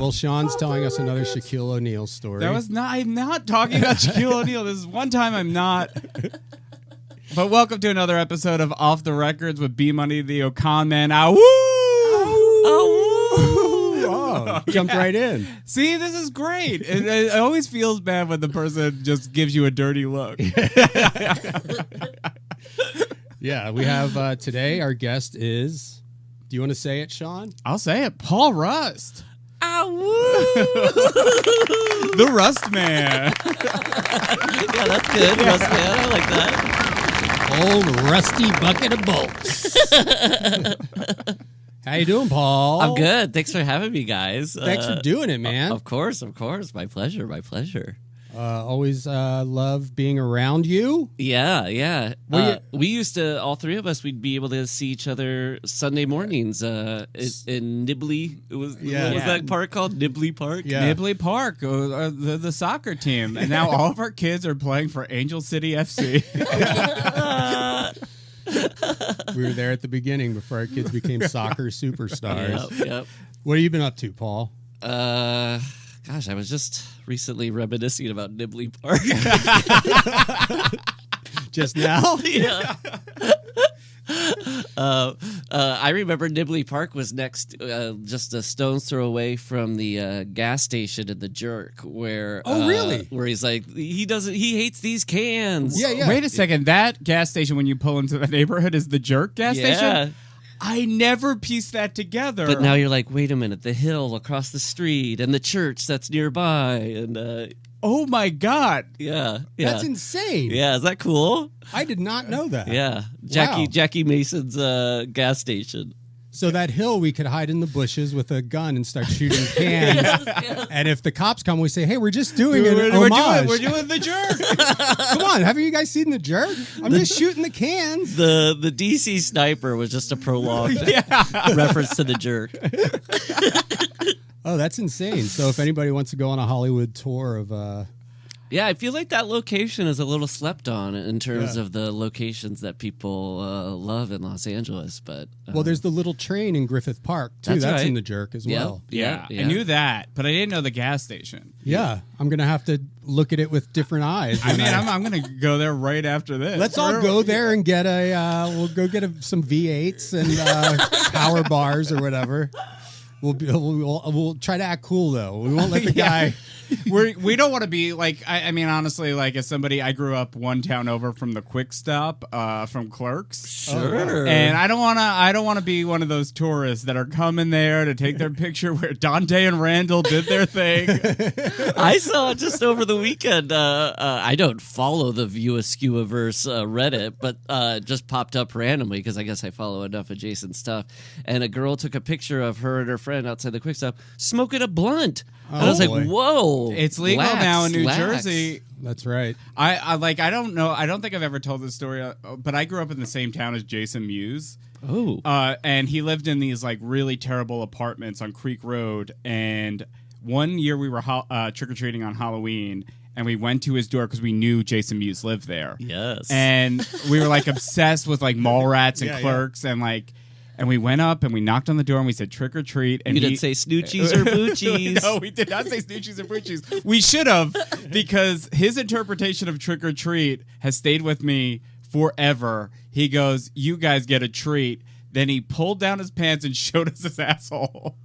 Well, Sean's telling us another Shaquille O'Neal story. I'm not talking about Shaquille O'Neal. This is one time I'm not. But welcome to another episode of Off the Records with B Money, the Okan Man. Woo! Oh, jumped right in. See, this is great. It always feels bad when the person just gives you a dirty look. Yeah, we have today, our guest is, do you want to say it, Sean? I'll say it, Paul Rust. Woo! The Rust Man. Yeah, that's good. Rust Man, I like that. Old rusty bucket of bolts. How you doing, Paul? I'm good. Thanks for having me, guys. Thanks for doing it, man. Of course. My pleasure. Always love being around you. Yeah. We used to, all three of us, we'd be able to see each other Sunday mornings in Nibley. What was that park called? Nibley Park? Yeah. Nibley Park, the soccer team. And now all of our kids are playing for Angel City FC. We were there at the beginning before our kids became soccer superstars. Yep. What have you been up to, Paul? Gosh, I was just recently reminiscing about Nibley Park. Just now? Yeah. I remember Nibley Park was next, just a stone's throw away from the gas station in the Jerk, where really? Where he's like, he hates these cans. Yeah. Wait a second, that gas station when you pull into the neighborhood is the Jerk gas station? I never pieced that together. But now you're like, wait a minute, the hill across the street and the church that's nearby, and oh my God, yeah, that's insane. Yeah, is that cool? I did not know that. Yeah, Wow. Jackie Mason's gas station. So that hill, we could hide in the bushes with a gun and start shooting cans. Yes. And if the cops come, we say, hey, we're just doing an homage. We're doing the Jerk. Come on, haven't you guys seen the Jerk? I'm just shooting the cans. The DC Sniper was just a prolonged reference to the Jerk. Oh, that's insane. So if anybody wants to go on a Hollywood tour of... Yeah, I feel like that location is a little slept on in terms of the locations that people love in Los Angeles. But well, there's the little train in Griffith Park, too. That's right. in the Jerk as well. Yeah, I knew that, but I didn't know the gas station. Yeah, I'm going to have to look at it with different eyes. I mean, I'm going to go there right after this. Let's all go there and get we'll go get some V8s and power bars or whatever. We'll try to act cool, though. We won't let the guy... We don't want to be like, I mean, honestly, like as somebody, I grew up one town over from the Quick Stop, from Clerks. Sure. And I don't want to be one of those tourists that are coming there to take their picture where Dante and Randall did their thing. I saw just over the weekend, I don't follow the View Askew-averse Reddit, but just popped up randomly because I guess I follow enough adjacent stuff. And a girl took a picture of her and her friend outside the Quick Stop smoking a blunt. And I was boy. like, whoa. It's legal now in New Jersey. That's right. I don't know. I don't think I've ever told this story, but I grew up in the same town as Jason Mewes. Oh. And he lived in these like really terrible apartments on Creek Road. And one year we were trick-or-treating on Halloween, and we went to his door because we knew Jason Mewes lived there. Yes. And we were like obsessed with like Mallrats and Clerks and like... And we went up and we knocked on the door and we said trick or treat. And you didn't say snoochies or boochies. No, we did not say snoochies or boochies. We should have, because his interpretation of trick or treat has stayed with me forever. He goes, "You guys get a treat." Then he pulled down his pants and showed us his asshole.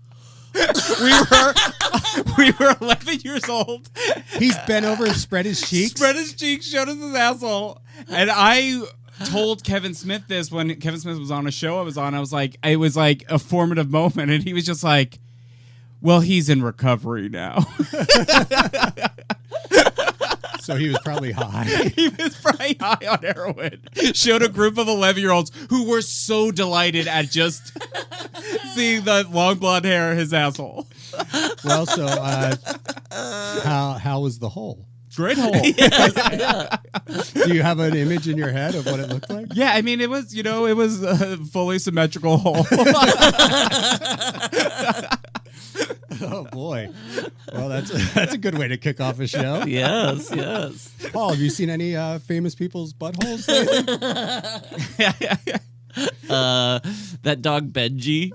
we were 11 years old. He's bent over and spread his cheeks. Showed us his asshole. And I told Kevin Smith this when Kevin Smith was on a show I was on. I was like, it was like a formative moment. And he was just like, well, he's in recovery now. So he was probably high. He was probably high on heroin. Showed a group of 11-year-olds who were so delighted at just seeing the long blonde hair, his asshole. Well, so how was the hole? Great hole. Do you have an image in your head of what it looked like? Yeah, I mean, it was a fully symmetrical hole. Oh boy! Well, that's a good way to kick off a show. Yes. Paul, have you seen any famous people's buttholes lately? That dog Benji.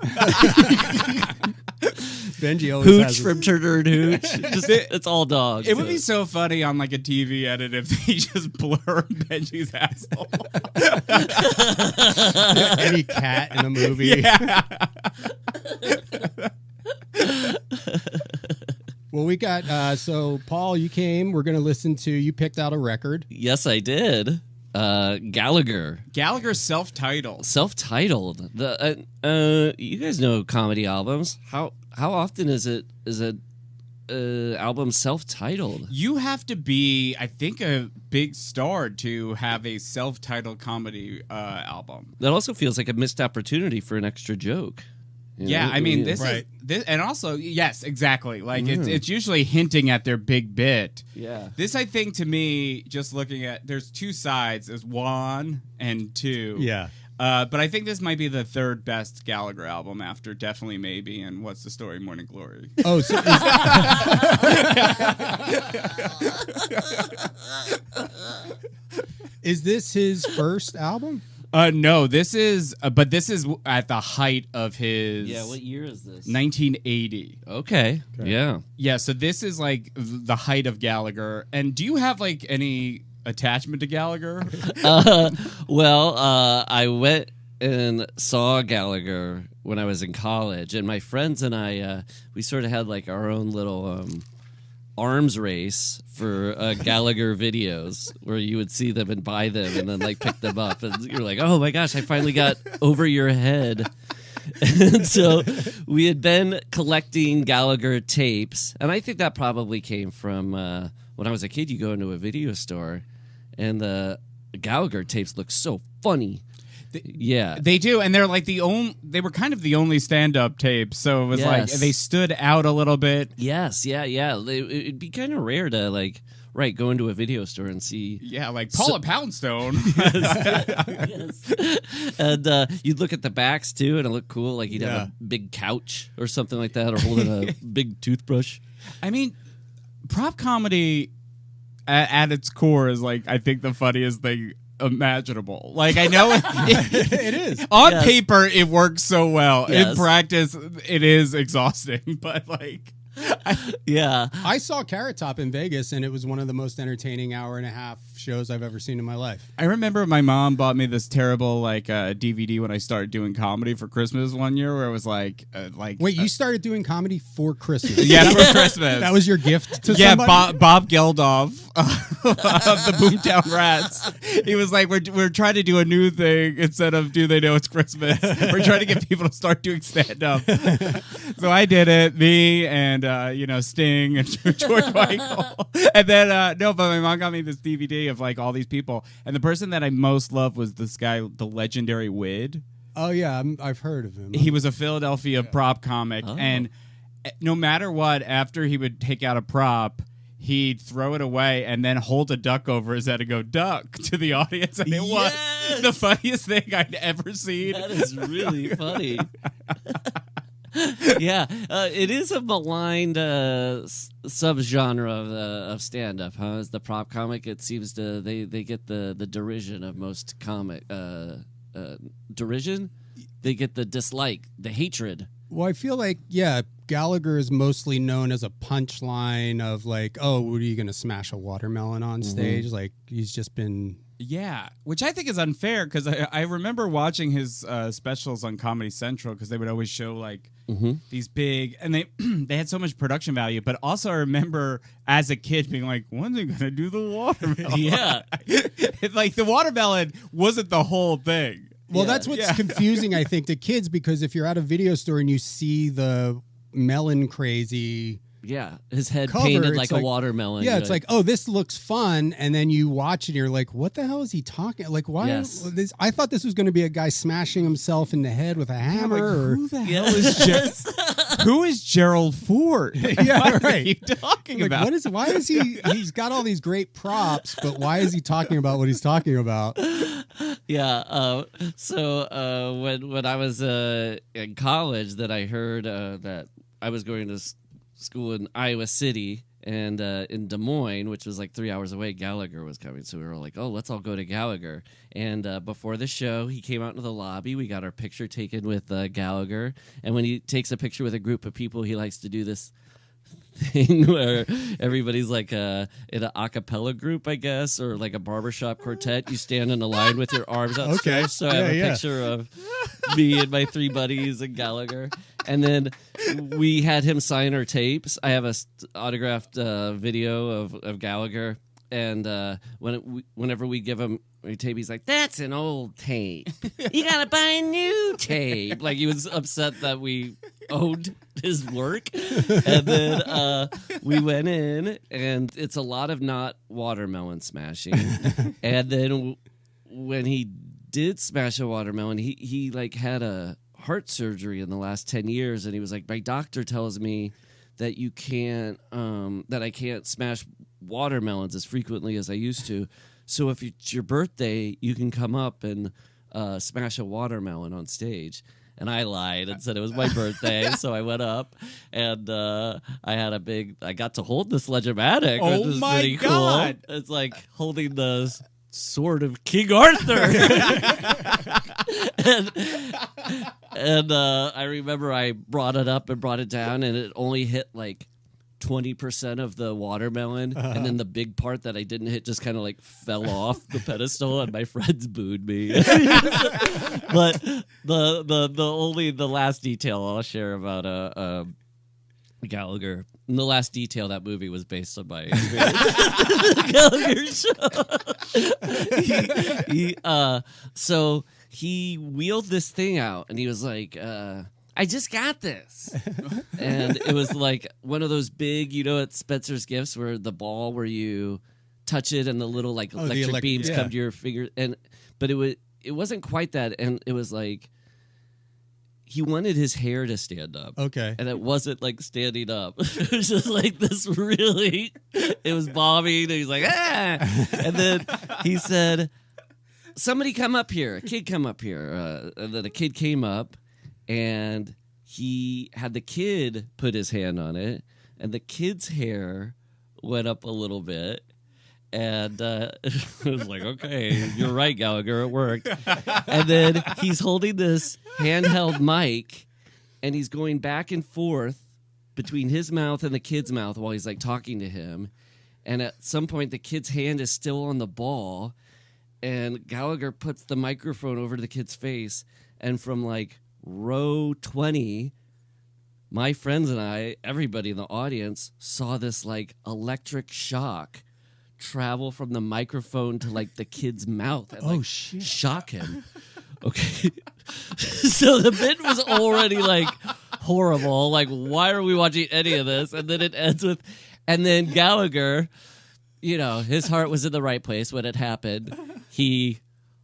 Benji always Hooch has from Turner and Hooch. Just, it's all dogs. It would be so funny on like a TV edit if they just blur Benji's asshole. any cat in a movie. Yeah. Well, we got so Paul, you came. We're going to listen to. You picked out a record. Yes, I did. Gallagher. Gallagher self-titled. Self-titled. You guys know comedy albums. How often is it album self-titled? You have to be, I think, a big star to have a self-titled comedy album. That also feels like a missed opportunity for an extra joke. You Yeah, know? I mean, Yeah. this, and also, yes, exactly. Like it's usually hinting at their big bit. Yeah. This, I think, to me, just looking at, there's two sides. There's 1 and 2. Yeah. But I think this might be the third best Gallagher album after Definitely Maybe and What's the Story, Morning Glory. Oh, so is this his first album? No, this is, but this is at the height of his. Yeah, what year is this? 1980. Okay. Yeah. Yeah, so this is like the height of Gallagher. And do you have like any attachment to Gallagher? I went and saw Gallagher when I was in college, and my friends and I, we sort of had like our own little arms race for Gallagher videos where you would see them and buy them and then like pick them up, and you're like, oh my gosh, I finally got Over Your Head. And so we had been collecting Gallagher tapes, and I think that probably came from when I was a kid. You go into a video store and the Gallagher tapes look so funny. Yeah, they do, and they're like they were kind of the only stand-up tapes, so it was like they stood out a little bit. Yes, yeah. It'd be kind of rare to like, go into a video store and see. Yeah, like Paula Poundstone. Yes. And you'd look at the backs too, and it looked cool. Like he'd have a big couch or something like that, or holding a big toothbrush. I mean, prop comedy at its core is like, I think, the funniest thing imaginable. Like, I know It is. on paper it works so well. Yes. In practice it is exhausting, but like I saw Carrot Top in Vegas, and it was one of the most entertaining hour-and-a-half shows I've ever seen in my life. I remember my mom bought me this terrible like DVD when I started doing comedy for Christmas one year, where it was like Wait, you started doing comedy for Christmas? yeah, for Christmas. That was your gift to yeah, somebody? Bob Geldof of the Boomtown Rats. He was like, we're trying to do a new thing instead of Do They Know It's Christmas. We're trying to get people to start doing stand-up. So I did it, me and Sting and George Michael. And then but my mom got me this DVD of like all these people, and the person that I most loved was this guy, the legendary Wid. Oh yeah, I've heard of him. He was a Philadelphia prop comic, and no matter what, after he would take out a prop, he'd throw it away and then hold a duck over his head and go, "Duck," to the audience, and it was the funniest thing I'd ever seen. That is really funny. Yeah, it is a maligned subgenre of stand-up, huh? As the prop comic, it seems to they get the derision of most comic derision. They get the dislike, the hatred. Well, I feel like, Gallagher is mostly known as a punchline of like, oh, what are you going to smash a watermelon on stage? Like, he's just been... Yeah, which I think is unfair, because I remember watching his specials on Comedy Central, because they would always show like these big, and they they had so much production value. But also I remember as a kid being like, when's he gonna do the watermelon? Yeah. Like the watermelon wasn't the whole thing. Well, that's what's confusing, I think, to kids, because if you're at a video store and you see the melon crazy... Yeah, his head cover, painted like it's a watermelon. Yeah, it's like, oh, this looks fun, and then you watch it, and you're like, what the hell is he talking? Like, why? Yes. I thought this was going to be a guy smashing himself in the head with a hammer. Or... Who the hell is who is Gerald Ford? Yeah, what right. are you talking Like, about? why is he? He's got all these great props, but why is he talking about what he's talking about? Yeah. So when I was in college, that I heard that I was going to school in Iowa City, And in Des Moines, which was like 3 hours away, Gallagher was coming. So we were like, oh, let's all go to Gallagher. And before the show, he came out into the lobby. We got our picture taken with Gallagher. And when he takes a picture with a group of people, he likes to do this thing where everybody's like in an a cappella group, I guess, or like a barbershop quartet. You stand in a line with your arms outstretched. So I have a picture of me and my 3 buddies and Gallagher. And then we had him sign our tapes. I have a autographed video of Gallagher. And whenever we give him a tape, he's like, "That's an old tape. You gotta buy a new tape." Like he was upset that we owned his work. And then we went in, and it's a lot of not watermelon smashing. And then when he did smash a watermelon, he like had a heart surgery in the last 10 years, and he was like, "My doctor tells me that you can't that I can't smash watermelons as frequently as I used to. So if it's your birthday, you can come up and smash a watermelon on stage." And I lied and said it was my birthday, so I went up and I got to hold the Sledge-O-Matic, which was pretty God. cool. It's like holding the sword of King Arthur. and I remember I brought it up and brought it down, and it only hit like 20% of the watermelon, and then the big part that I didn't hit just kind of like fell off the pedestal, and my friends booed me. But the last detail I'll share about Gallagher. And the last detail, that movie was based on my experience. The Gallagher show. So he wheeled this thing out, and he was like, "I just got this." And it was like one of those big, at Spencer's Gifts, where the ball where you touch it and the little like electric beams come to your finger. But it wasn't quite that, and it was like he wanted his hair to stand up. Okay. And it wasn't like standing up. It was just like this really, it was bobbing, and he's like, "Ah!" And then he said, "Somebody come up here, a kid come up here." And then a kid came up, and he had the kid put his hand on it, and the kid's hair went up a little bit. And it was like, "Okay, you're right, Gallagher, it worked." And then he's holding this handheld mic, and he's going back and forth between his mouth and the kid's mouth while he's like talking to him. And at some point, the kid's hand is still on the ball, and Gallagher puts the microphone over to the kid's face, and from like row 20, my friends and I, everybody in the audience, saw this like electric shock travel from the microphone to like the kid's mouth and like shock him. Okay. So the bit was already like horrible. Like, why are we watching any of this? And then it ends with, and then Gallagher, his heart was in the right place when it happened. He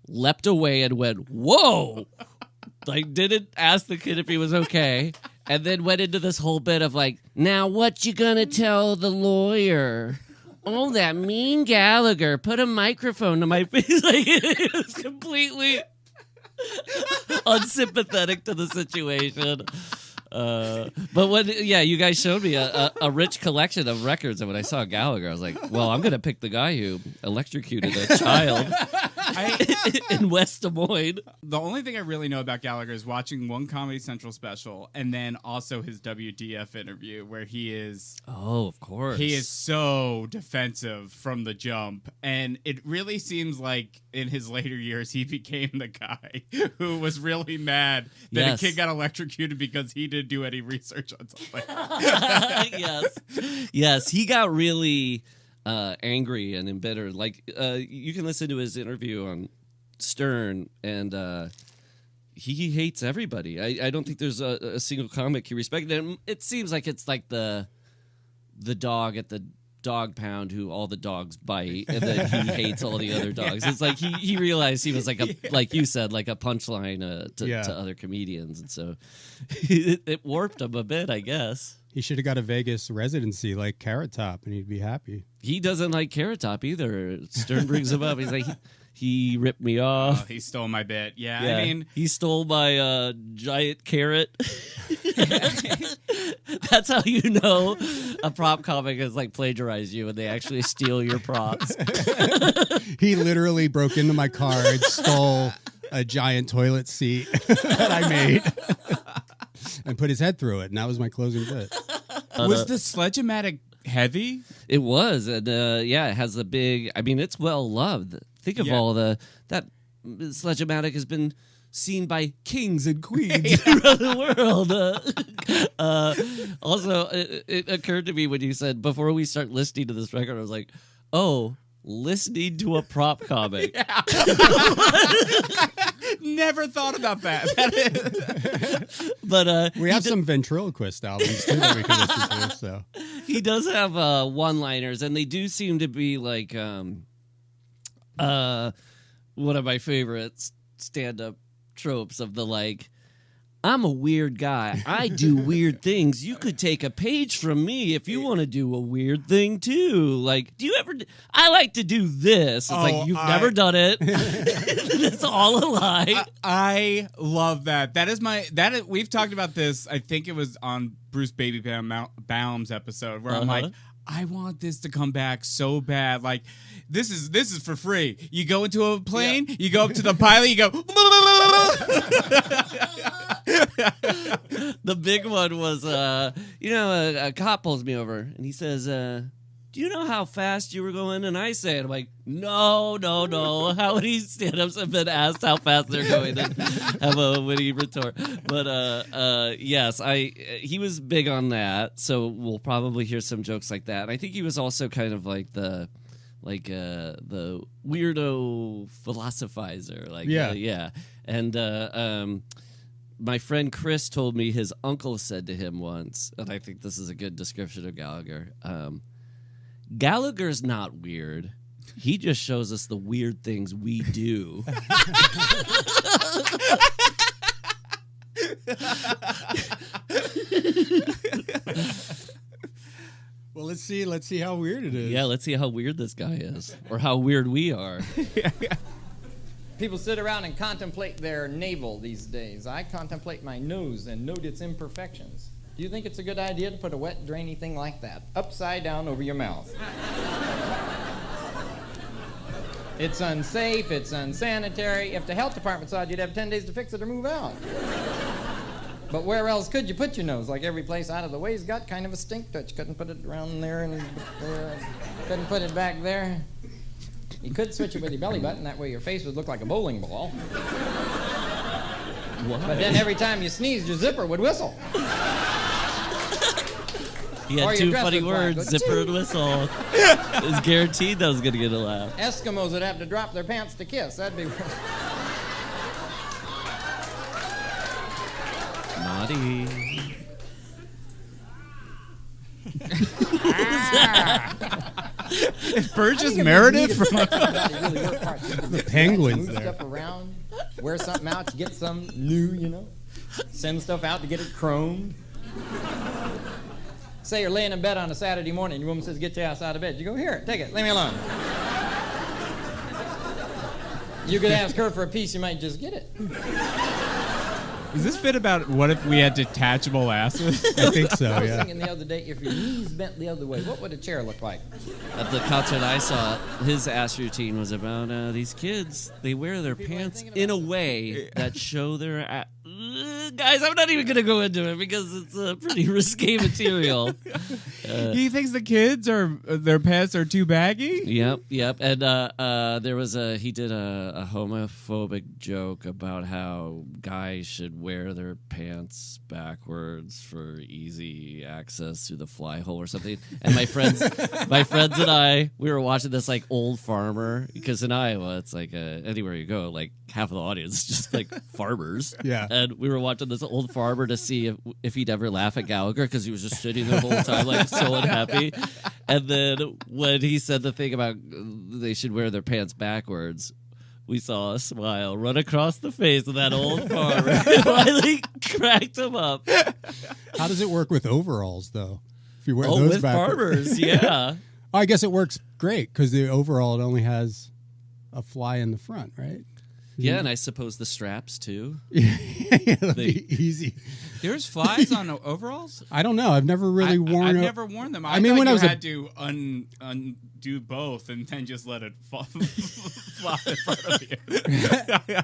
leapt away and went, "Whoa!" Like, didn't ask the kid if he was okay, and then went into this whole bit of like, "Now what you gonna tell the lawyer?" "Oh, that mean Gallagher put a microphone to my face." Like, it was completely unsympathetic to the situation. But when, you guys showed me a rich collection of records, and when I saw Gallagher, I was like, well, I'm going to pick the guy who electrocuted a child in West Des Moines. The only thing I really know about Gallagher is watching one Comedy Central special, and then also his WTF interview, where he is... Oh, of course. He is so defensive from the jump, and it really seems like in his later years, he became the guy who was really mad that a kid got electrocuted because he didn't do any research on something. Yes, he got really angry and embittered. Like, you can listen to his interview on Stern, and he hates everybody. I don't think there's a single comic he respected. And it seems like it's like the dog at the dog pound who all the dogs bite, and then he hates all the other dogs. It's like he realized he was like like you said, like a punchline to other comedians, and so it warped him a bit, I guess. He should have got a Vegas residency like Carrot Top, and he'd be happy. He doesn't like Carrot Top either. Stern brings him up. He's like, he ripped me off. He stole my bit. Yeah, Yeah, I mean, he stole my giant carrot. That's how you know a prop comic has like plagiarized you when they actually steal your props. He literally broke into my car and stole a giant toilet seat that I made and put his head through it, and that was my closing bit. was the Sledge-O-Matic heavy? It was, and yeah, it has a big. I mean, it's well loved. Think of all that Sledge-O-Matic has been seen by kings and queens around the world. Also, it occurred to me when you said before we start listening to this record, I was like, oh, listening to a prop comic. Never thought about that. But We have some ventriloquist albums too that we can listen to. So he does have one-liners, and they do seem to be like one of my favorite stand-up tropes of the like, I'm a weird guy. I do weird things. You could take a page from me if you want to do a weird thing too. Like, do you ever? I like to do this. It's like you've never done it. It's all a lie. I love that. We've talked about this. I think it was on Bruce Baum's episode where I'm like, I want this to come back so bad. Like, this is for free. You go into a plane, you go up to the pilot, you go. The big one was, a cop pulls me over and he says, do you know how fast you were going? And I say it. I'm like, no. How many stand-ups have been asked how fast they're going and have a witty retort? But yes, he was big on that. So we'll probably hear some jokes like that. And I think he was also kind of like the weirdo philosophizer. Yeah. And my friend Chris told me his uncle said to him once, and I think this is a good description of Gallagher. Gallagher's not weird. He just shows us the weird things we do. well, let's see how weird it is. Yeah, let's see how weird this guy is, or how weird we are. People sit around and contemplate their navel these days. I contemplate my nose and note its imperfections. Do you think it's a good idea to put a wet, drainy thing like that upside down over your mouth? It's unsafe, it's unsanitary. If the health department saw it, you'd have 10 days to fix it or move out. But where else could you put your nose? Like every place out of the way's got kind of a stink touch. Couldn't put it around there and couldn't put it back there. You could switch it with your belly button, that way your face would look like a bowling ball. Why? But then every time you sneezed, your zipper would whistle. He had two funny words, zipper and whistle. It was guaranteed that was going to get a laugh. Eskimos would have to drop their pants to kiss. That'd be... Naughty. Burgess Meredith from The penguins move there. stuff around, wear something out to get some new, Send stuff out to get it chromed. Say you're laying in bed on a Saturday morning, your woman says, get your ass out of bed. You go, here, take it, leave me alone. You could ask her for a piece, you might just get it. Is this bit about what if we had detachable asses? I think so, I was yeah. thinking the other day, if your knees bent the other way, what would a chair look like? At the concert I saw, his ass routine was about these kids. They wear their pants in a way that show their guys, I'm not even going to go into it because it's pretty risque material. He thinks the kids their pants are too baggy? Yep. And he did a homophobic joke about how guys should wear their pants backwards for easy access through the fly hole or something. And my friends and I, we were watching this like old farmer, because in Iowa it's like anywhere you go, like half of the audience is just like farmers. Yeah. And we were watching this old farmer to see if he'd ever laugh at Gallagher, because he was just sitting there the whole time like so unhappy. And then when he said the thing about they should wear their pants backwards, we saw a smile run across the face of that old farmer. It finally cracked him up. How does it work with overalls, though? If you wear Oh, those with backwards. farmers, yeah. I guess it works great because the overall it only has a fly in the front, right? Yeah, and I suppose the straps, too. Yeah, that'd be easy. There's flies on overalls? I don't know. I've never really worn. I've never worn them. I mean, thought when you I was had to undo both and then just let it fly in front of you.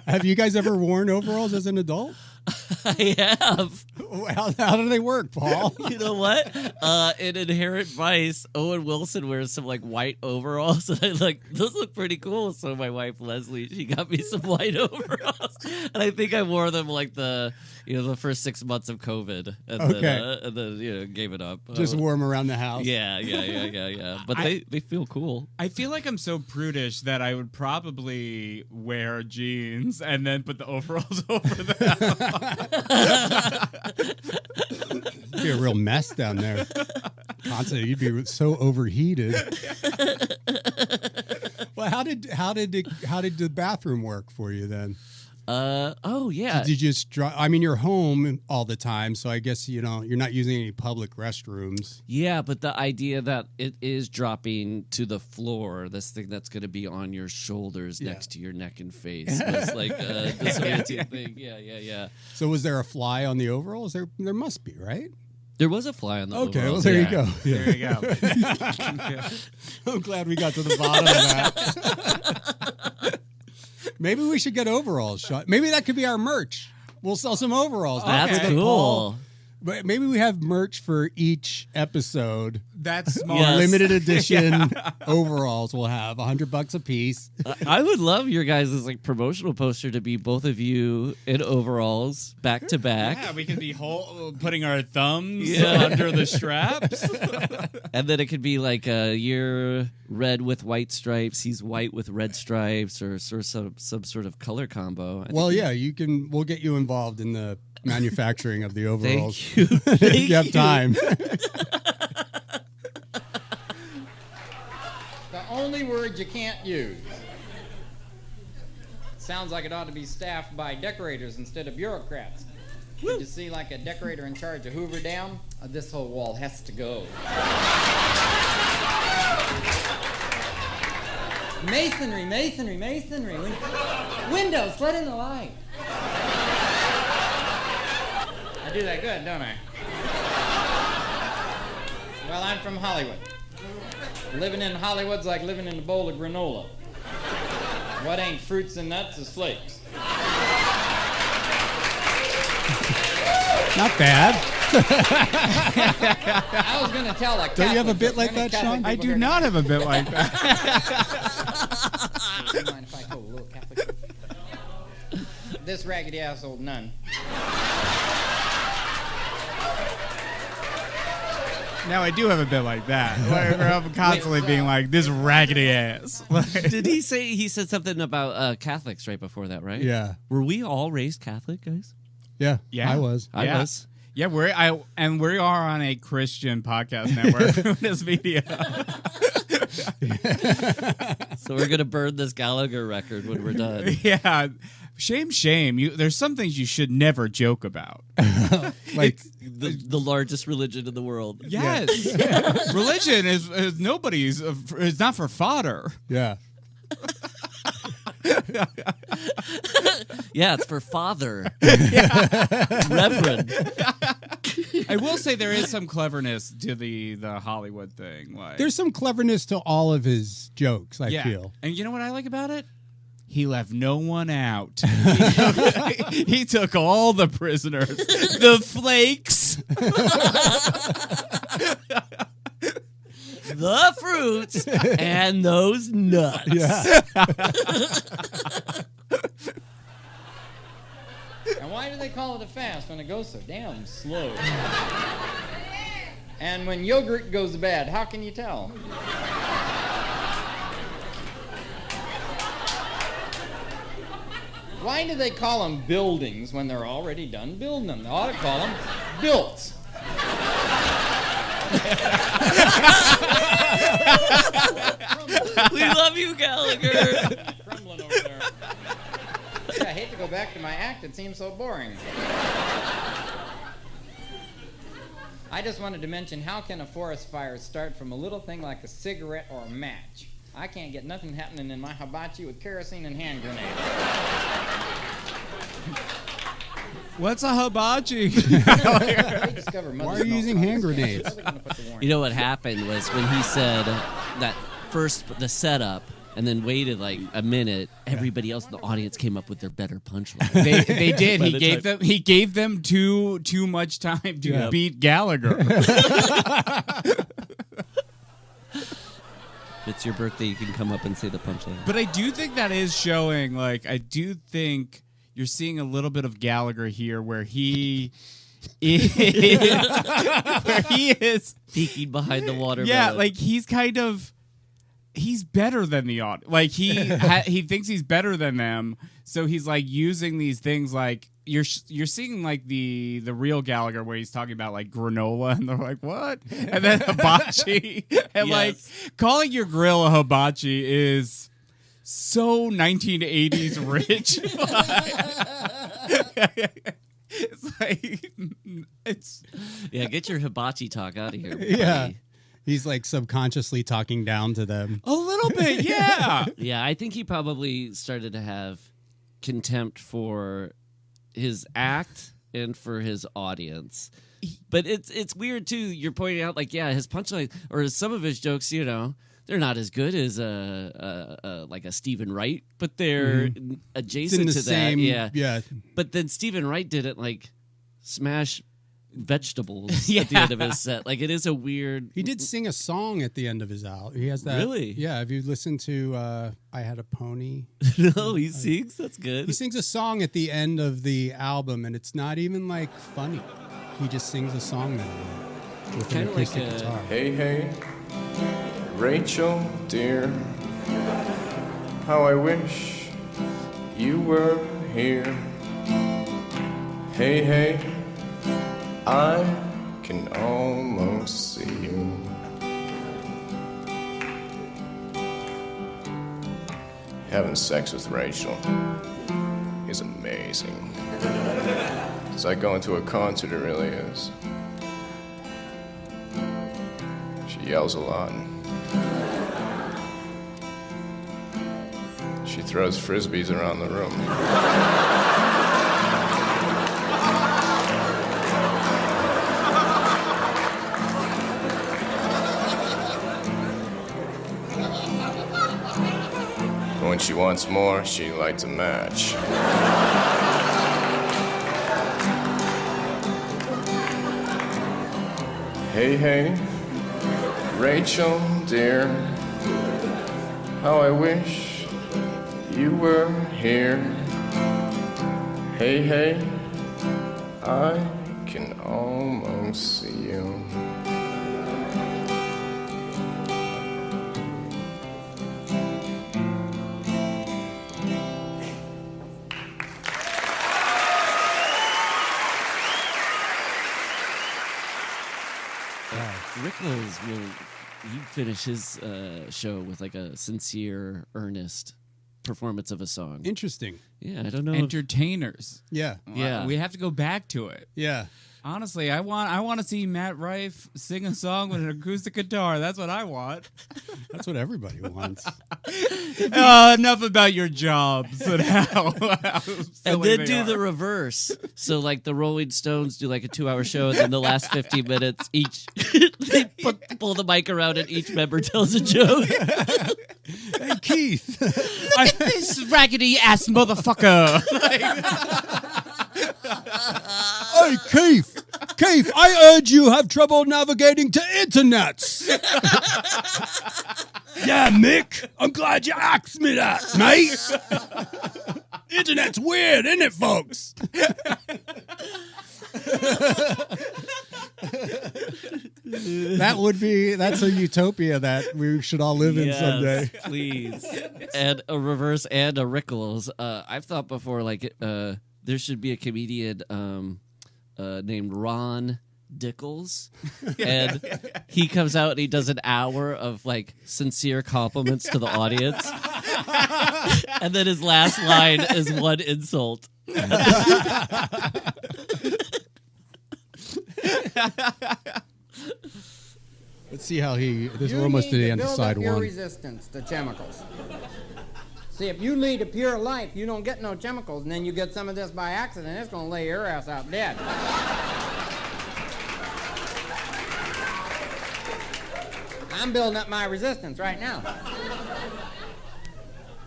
Have you guys ever worn overalls as an adult? I have. How do they work, Paul? You know what? In Inherent Vice, Owen Wilson wears some like white overalls, and I like those look pretty cool. So my wife Leslie, she got me some white overalls, and I think I wore them like the first 6 months of COVID, and then gave it up. Just wore them around the house. Yeah. But they feel cool. I feel like I'm so prudish that I would probably wear jeans and then put the overalls over them. It'd be a real mess down there. Constantly, you'd be so overheated. Well, how did the bathroom work for you then? Oh yeah. Did you just I mean, you're home all the time, so I guess you're not using any public restrooms. Yeah, but the idea that it is dropping to the floor, this thing that's going to be on your shoulders next to your neck and face, was like a disorienting thing. Yeah. So was there a fly on the overalls? There must be, right? There was a fly on the Okay, overalls. well, there you go. There you go. I'm glad we got to the bottom of that. Maybe we should get overalls, Sean. Maybe that could be our merch. We'll sell some overalls. That's Okay. cool. Paul. But maybe we have merch for each episode. That's smart. Yes. Limited edition overalls. We'll have $100 a piece. I would love your guys' like promotional poster to be both of you in overalls, back to back. Yeah, we can be putting our thumbs under the straps. And then it could be like you're red with white stripes, he's white with red stripes, or some sort of color combo. Well, yeah, we'll get you involved in the manufacturing of the overalls. Thank you. If you have time. The only word you can't use. Sounds like it ought to be staffed by decorators instead of bureaucrats. Did you see like a decorator in charge of Hoover Dam? This whole wall has to go. Masonry. Windows, let in the light. I do that good, don't I? Well, I'm from Hollywood. Living in Hollywood's like living in a bowl of granola. What ain't fruits and nuts is flakes. Not bad. I was going to tell a Catholic. Don't you have a bit joke. like Many that, Catholic Sean? I people do here- not have a bit like that. Do you mind if I told a little Catholic joke? This raggedy ass old nun. Now I do have a bit like that. Where I'm constantly being like, this raggedy ass. Did he said something about Catholics right before that, right? Yeah. Were we all raised Catholic, guys? Yeah. Yeah. I was. I was. Yeah, we are on a Christian podcast network with this media. So we're going to burn this Gallagher record when we're done. Yeah. Shame. There's some things you should never joke about. Like, The largest religion in the world. Yes. Religion is nobody's, it's not for fodder. yeah. Yeah, it's for father. Reverend. I will say there is some cleverness to the Hollywood thing. Like, There's some cleverness to all of his jokes, I yeah. feel. And you know what I like about it? He left no one out. He took all the prisoners. The flakes. The fruits and those nuts. Yeah. And why do they call it a fast when it goes so damn slow? And when yogurt goes bad, how can you tell? Why do they call them buildings when they're already done building them? They ought to call them built. We love you, Gallagher. Crumbling over there. to go back to my act. It seems so boring. I just wanted to mention, how can a forest fire start from a little thing like a cigarette or a match? I can't get nothing happening in my hibachi with kerosene and hand grenades. What's a hibachi? Why are you using hand grenades? You know what happened was when he said that first, the setup, and then waited like a minute, everybody else in the audience came up with their better punchline. They did. He gave them too much time to beat Gallagher. If it's your birthday, you can come up and say the punchline. But I do think that is showing, like, I do think you're seeing a little bit of Gallagher here where he is peeking behind the watermelon. Yeah, like he's better than the audience. Like he thinks he's better than them, so he's like using these things like you're seeing like the real Gallagher where he's talking about like granola and they're like what, and then hibachi and like calling your grill a hibachi is so 1980s rich. Get your hibachi talk out of here. Buddy. Yeah. He's like subconsciously talking down to them. A little bit, yeah. Yeah, I think he probably started to have contempt for his act and for his audience. But it's weird too. You're pointing out like, his punchline or some of his jokes, they're not as good as like a Stephen Wright, but they're adjacent to same, that. Yeah. But then Stephen Wright didn't like smash vegetables at the end of his set. Like it is a weird. He did sing a song at the end of his album. He has that. Really? Yeah. If you listen to "I Had a Pony," no, he sings. That's good. He sings a song at the end of the album, and it's not even like funny. He just sings a song with an acoustic guitar. Hey, Rachel, dear, how I wish you were here. Hey, I can almost see you. Having sex with Rachel is amazing. It's like going to a concert, it really is. She yells a lot. She throws frisbees around the room. When she wants more, she lights a match. Hey, Rachel, dear, how I wish you were here. Hey, I can almost see you. Rick will finish his show with like a sincere, earnest performance of a song. Interesting. Yeah, I don't know. Entertainers. Yeah. Yeah. We have to go back to it. Yeah. Honestly, I want to see Matt Rife sing a song with an acoustic guitar. That's what I want. That's what everybody wants. Enough about your jobs and how and then do the reverse. So like the Rolling Stones do like a 2-hour show, and then the last 15 minutes each they pull the mic around and each member tells a joke. Hey Keith, look at this raggedy ass motherfucker. Hey Keith, I heard you have trouble navigating to internets. Yeah, Mick, I'm glad you asked me that, mate. Internet's weird, isn't it, folks? That's a utopia that we should all live in someday. Please. And a reverse and a Rickles. I've thought before, like, there should be a comedian named Ron Dickles, and he comes out and he does an hour of like sincere compliments to the audience. And then his last line is one insult. Let's see how we're You almost need to the to end of build side up your one. resistance to chemicals. See, if you lead a pure life, you don't get no chemicals, and then you get some of this by accident, it's gonna lay your ass out dead. I'm building up my resistance right now.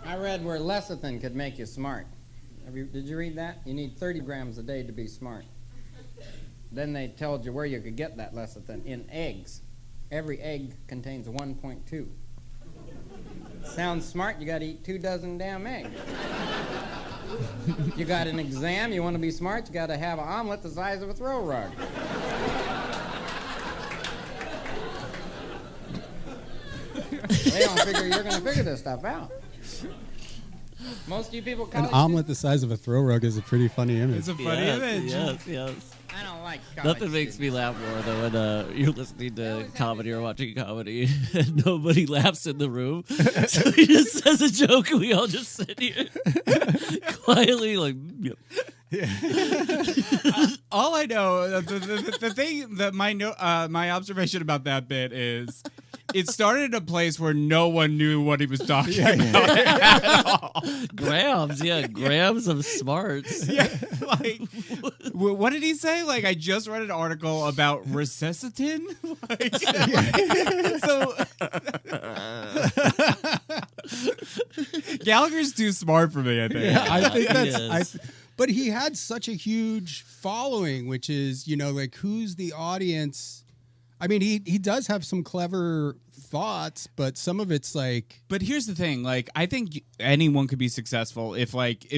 I read where lecithin could make you smart. Did you read that? You need 30 grams a day to be smart. Then they told you where you could get that lecithin, in eggs. Every egg contains 1.2. Sounds smart, you gotta eat 2 dozen damn eggs. You got an exam, you wanna be smart, you gotta have an omelet the size of a throw rug. They don't figure you're gonna figure this stuff out. Most of you people An college omelet the size of a throw rug is a pretty funny image. It's a funny image. Yes. students, I don't like college Nothing makes me laugh more than when you're listening to comedy or watching comedy and nobody laughs in the room. So he just says a joke and we all just sit here quietly like, yep. All I know, the thing that my observation about that bit is, it started at a place where no one knew what he was talking about at all. grams of smarts. Yeah, like, what did he say? Like, I just read an article about recessitin. So Gallagher's too smart for me, I think. Yeah, I think Yes. but he had such a huge following, which is, like, who's the audience? I mean, he does have some clever thoughts, but some of it's like... But here's the thing, like, I think anyone could be successful if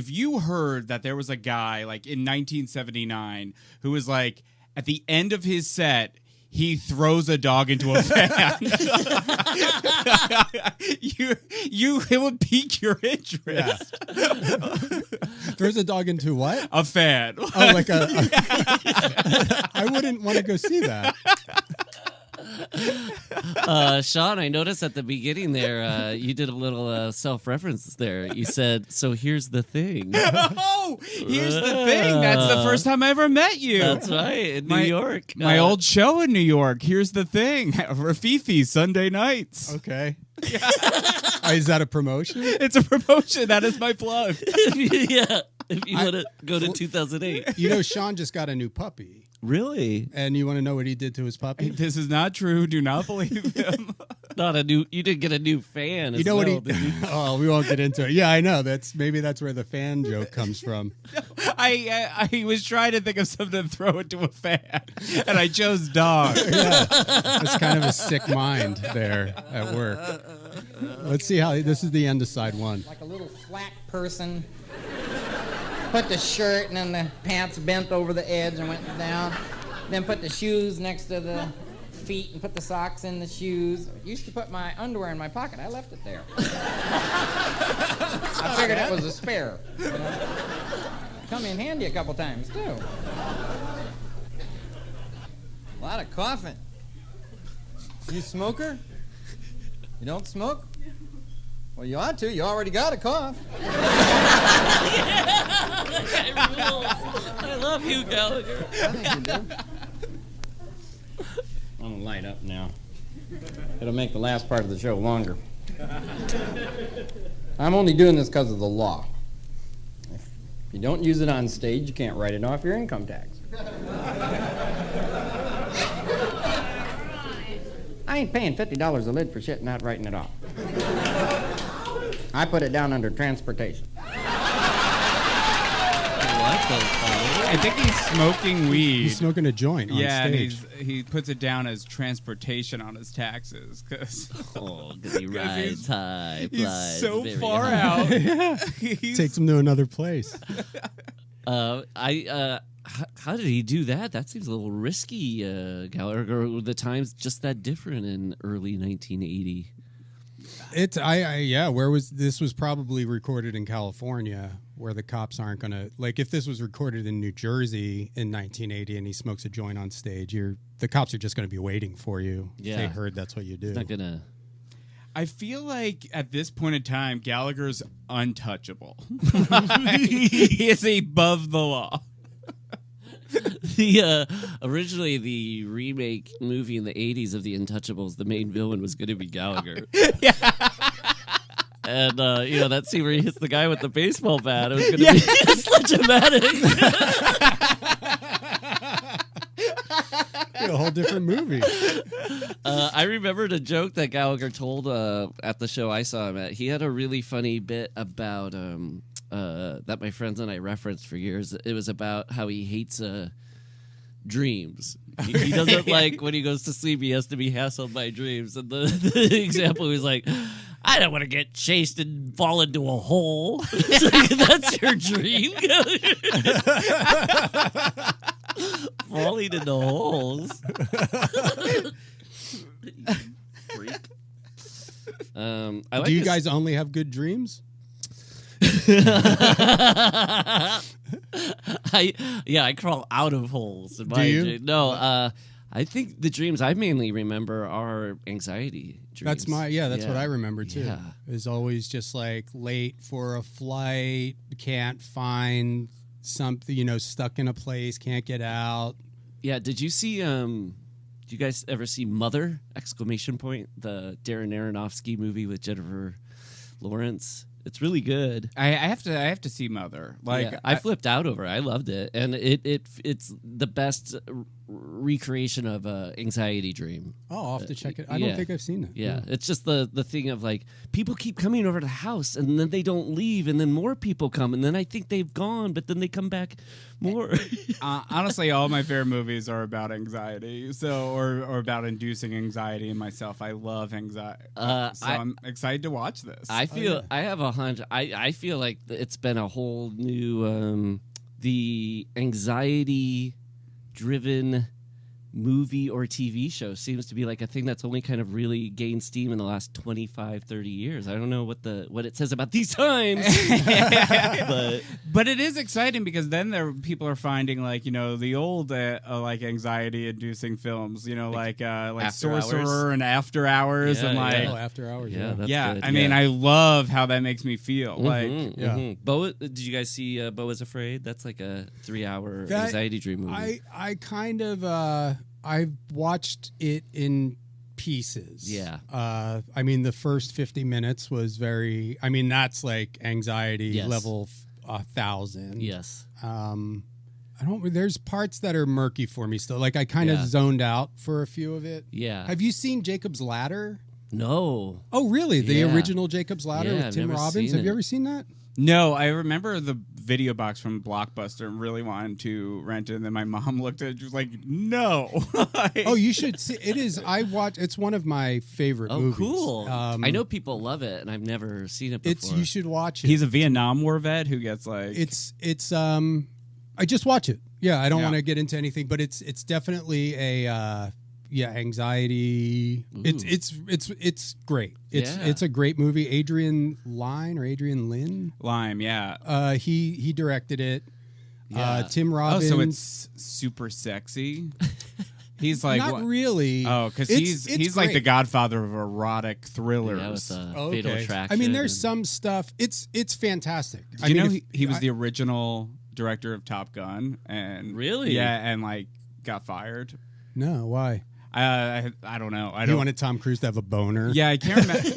you heard that there was a guy, like, in 1979 who was, like, at the end of his set, he throws a dog into a fan. It would pique your interest. Yeah. Throws a dog into what? A fan. Oh, like I wouldn't want to go see that. Sean, I noticed at the beginning there, you did a little self-reference there. You said, "So here's the thing." Oh, here's the thing. That's the first time I ever met you. That's right, in New York. My old show in New York. Here's the thing. Rafifi, Sunday nights. Okay. Is that a promotion? It's a promotion. That is my plug. Yeah, if you want to go to 2008. Sean just got a new puppy. Really? And you want to know what he did to his puppy? This is not true. Do not believe him. Not a new. You didn't get a new fan. You know what he? did you? Oh, we won't get into it. Yeah, I know. That's where the fan joke comes from. I was trying to think of something to throw it to a fan, and I chose dog. Yeah, that's kind of a sick mind there at work. Let's see how this is the end of side one. like a little flat person. Put the shirt and then the pants bent over the edge and went down. Then put the shoes next to the feet and put the socks in the shoes. Used to put my underwear in my pocket. I left it there. I figured it was a spare. Come in handy a couple times too. A lot of coughing. You a smoker? You don't smoke? Well, you ought to. You already got a cough. I love you, Gallagher. I think you do. I'm gonna light up now. It'll make the last part of the show longer. I'm only doing this because of the law. If you don't use it on stage, you can't write it off your income tax. I ain't paying $50 a lid for shit not writing it off. I put it down under transportation. I think he's smoking weed. He's smoking a joint on and stage. he puts it down as transportation on his taxes because He rides high, he's flies so very far high. out. Takes him to another place. How did he do that? That seems a little risky, Gallagher. Were the times just that different in early 1980? This was probably recorded in California, where the cops aren't gonna, like, if this was recorded in New Jersey in 1980 and he smokes a joint on stage, the cops are just gonna be waiting for you. Yeah. They heard that's what you do. It's not gonna. I feel like at this point in time, Gallagher's untouchable. He is above the law. Originally the remake movie in the 80s of The Untouchables, the main villain was going to be Gallagher. Yeah. And that scene where he hits the guy with the baseball bat, it was going to be sledge-o-matic. A whole different movie. I remembered a joke that Gallagher told at the show I saw him at. He had a really funny bit about that my friends and I referenced for years. It was about how he hates dreams. He doesn't like when he goes to sleep, he has to be hassled by dreams. And the example was like, I don't want to get chased and fall into a hole. It's like, that's your dream? Falling into holes. Freak. Do you guys only have good dreams? I crawl out of holes. In my Do you? dream. No, I think the dreams I mainly remember are anxiety dreams. That's what I remember too. Yeah. It was always just like late for a flight, can't find something, stuck in a place, can't get out. Yeah, did you see do you guys ever see Mother! Exclamation point, the Darren Aronofsky movie with Jennifer Lawrence? It's really good. I have to see Mother. Like, Yeah, I flipped out over it. I loved it, and it's the best recreation of a anxiety dream. Oh, I'll have to check it. I yeah. don't think I've seen that. Yeah, it's just the thing of like people keep coming over to the house and then they don't leave, and then more people come, and then I think they've gone, but then they come back more. Honestly, all my favorite movies are about anxiety, or about inducing anxiety in myself. I love anxiety, I'm excited to watch this. I feel I have a hunch. I feel like it's been a whole new the anxiety driven movie or TV show seems to be like a thing that's only kind of really gained steam in the last 25, 30 years. I don't know what it says about these times. but it is exciting because then people are finding like, the old like anxiety inducing films, like Sorcerer Hours. And After Hours and like After Hours. that's yeah, good. I mean, I love how that makes me feel. Bo, did you guys see Bo is Afraid? That's like a 3-hour anxiety dream movie. I kind of I've watched it in pieces. Yeah. I mean, the first 50 minutes was that's like anxiety level 1,000. Yes. There's parts that are murky for me still. Like I kind of zoned out for a few of it. Yeah. Have you seen Jacob's Ladder? No. Oh, really? The original Jacob's Ladder Yeah, with I've Tim never Robbins? seen Have you it. ever seen that? No, I remember the video box from Blockbuster and really wanted to rent it, and then my mom looked at it and she was like, no. Oh, you should see it. It's one of my favorite movies. Cool. I know people love it, and I've never seen it before. You should watch it. He's a Vietnam War vet who gets like I just watch it. Yeah, I don't want to get into anything, but it's definitely a anxiety. Ooh. It's great. Yeah. It's a great movie. Adrian Lynn. Lime, yeah. He directed it. Yeah. Tim Robbins. Oh, so it's super sexy. He's like not really. Oh, because It's he's like great. the godfather of erotic thrillers. Yeah, with Okay. Fatal Attraction. I mean, there's some stuff. It's fantastic. Do you know he was the original director of Top Gun, and Really? yeah, and like got fired. No, why? I don't know. I You don't. wanted Tom Cruise to have a boner? Yeah, I can't remember.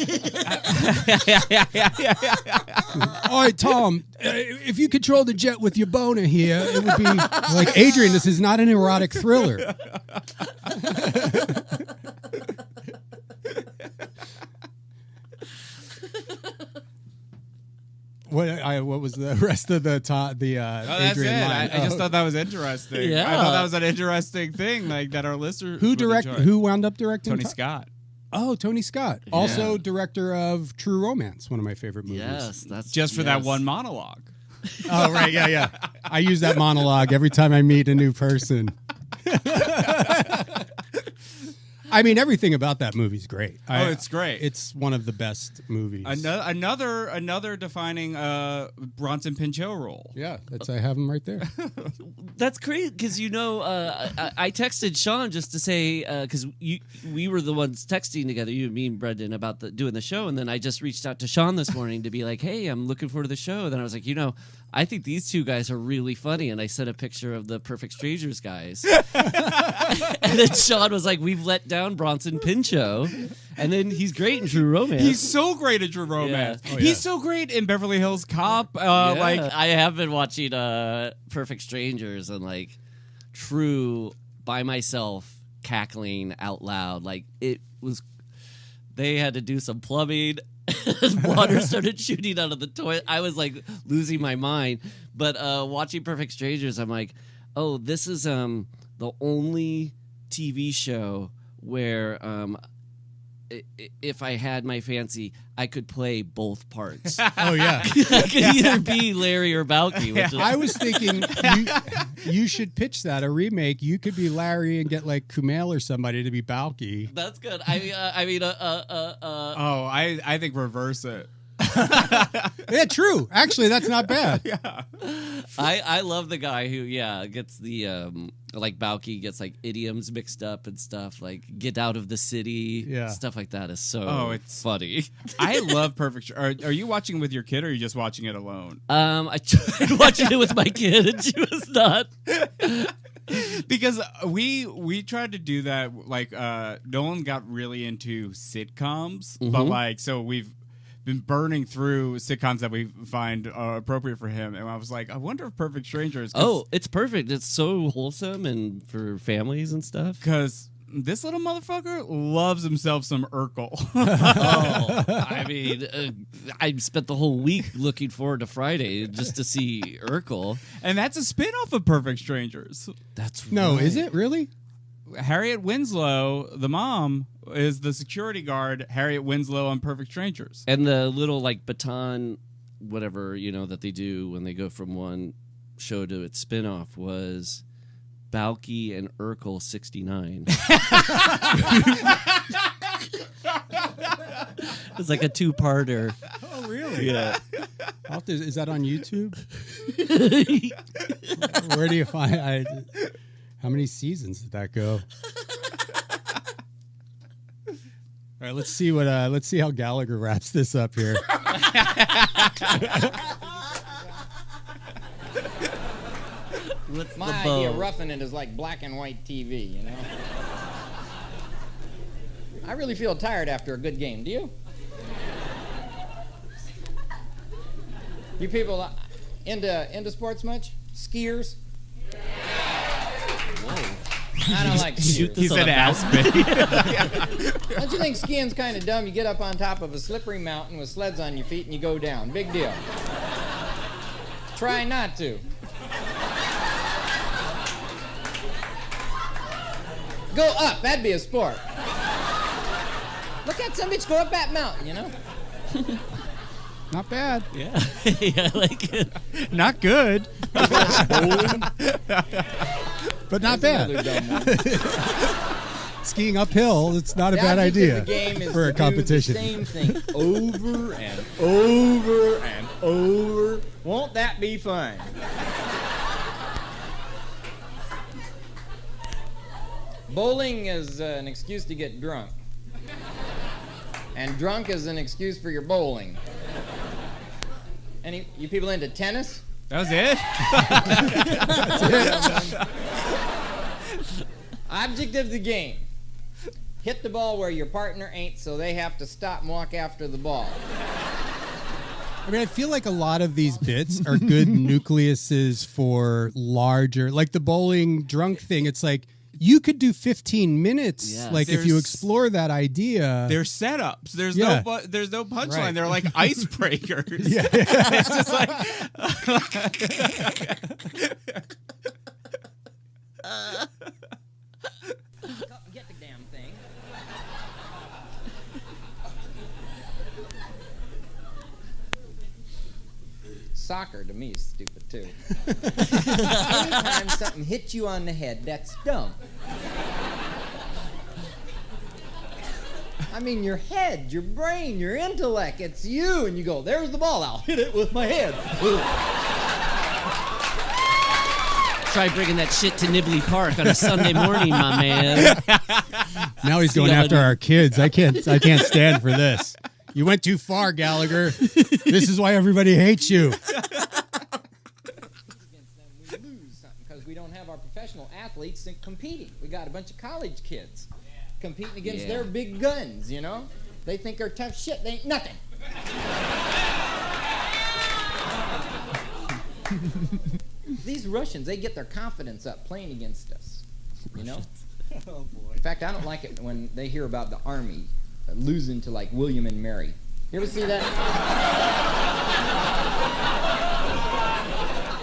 All right, Tom, if you control the jet with your boner here, it would be like, Adrian, this is not an erotic thriller. What was the rest of the Oh, that's Adrian it. line? I just thought that was interesting. Yeah. I thought that was an interesting thing, like that our listeners. Who wound up directing? Tony Scott. Oh, Tony Scott, also director of True Romance, one of my favorite movies. Yes, that's Just for that one monologue. Oh, right, yeah. I use that I mean, everything about that movie's great. It's great. It's one of the best movies. Another defining Bronson Pinchot role. Yeah, I have them right there. That's great because I texted Sean just to say because we were the ones texting together, you and me and Brendan, about doing the show, and then I just reached out to Sean this morning to be like, "Hey, I'm looking forward to the show." Then I was like, I think these two guys are really funny, and I sent a picture of the Perfect Strangers guys, and then Sean was like, "We've let down Bronson Pinchot," and then he's great in True Romance. He's so great at True Romance. Yeah. Oh, yeah. He's so great in Beverly Hills Cop. Like I have been watching Perfect Strangers and like True by myself, cackling out loud. Like it was, they had to do some plumbing. Water started shooting out of the toilet. I was like losing my mind. But watching Perfect Strangers, I'm like, oh, this is the only TV show where if I had my fancy, I could play both parts. Oh, yeah. I could either be Larry or Balky. Which is, I was thinking you should pitch that, a remake. You could be Larry and get like Kumail or somebody to be Balky. that's good. I think reverse it. Yeah, true. Actually, that's not bad. Yeah. I love the guy who gets the like Balky gets like idioms mixed up and stuff, like get out of the city, stuff like that is so it's funny. I love Perfect. Are you watching with your kid, or are you just watching it alone? I tried watching it with my kid and she was not. Because we tried to do that. Like Nolan got really into sitcoms, but like so we've been burning through sitcoms that we find appropriate for him, and I was like, I wonder if Perfect Strangers. Oh, it's perfect. It's so wholesome and for families and stuff. Because this little motherfucker loves himself some Urkel. I mean, I spent the whole week looking forward to Friday just to see Urkel. And that's a spinoff of Perfect Strangers. That's No, right. is it really? Harriet Winslow, the mom, is the security guard, Harriet Winslow on Perfect Strangers. And the little like baton, whatever, that they do when they go from one show to its spinoff was Balky and Urkel 69. It's like a two-parter. Oh, really? Yeah. Is that on YouTube? Where do you find? How many seasons did that go? All right, let's see how Gallagher wraps this up here. My idea of roughing it is like black and white TV, I really feel tired after a good game. Do you? You people into sports much? Skiers? Whoa. I don't like skiers. He said Aspen. Don't you think skiing's kind of dumb? You get up on top of a slippery mountain with sleds on your feet and you go down. Big deal. Try not to. Go up. That'd be a sport. Look at some bitch go up that mountain, Not bad. Yeah. Yeah, I like it. Not good. But not bad. Skiing uphill, it's not a bad idea The game is for a to competition. Do the same thing over and over and over. Won't that be fun? Bowling is an excuse to get drunk. And drunk is an excuse for your bowling. Any you people into tennis? That was it? Object of the game. Hit the ball where your partner ain't, so they have to stop and walk after the ball. I mean, I feel like a lot of these bits are good nucleuses for larger, like the bowling drunk thing. It's like, you could do 15 minutes, Yeah. like if you explore that idea. They're setups. There's Yeah. no punchline. Right. They're like icebreakers. Yeah. It's just like Get the damn thing. Soccer to me is stupid too. Anytime something hits you on the head, that's dumb. I mean, your head, your brain, your intellect, it's you. And you go, there's the ball. I'll hit it with my head. Try bringing that shit to Nibley Park on a Sunday morning, my man. Now he's going after our kids. I can't stand for this. You went too far, Gallagher. This is why everybody hates you. We lose something because we don't have our professional athletes competing. We got a bunch of college kids competing against their big guns, you know? They think they're tough shit. They ain't nothing. These Russians, they get their confidence up playing against us, you know? Oh, boy. In fact, I don't like it when they hear about the Army losing to, like, William and Mary. You ever see that?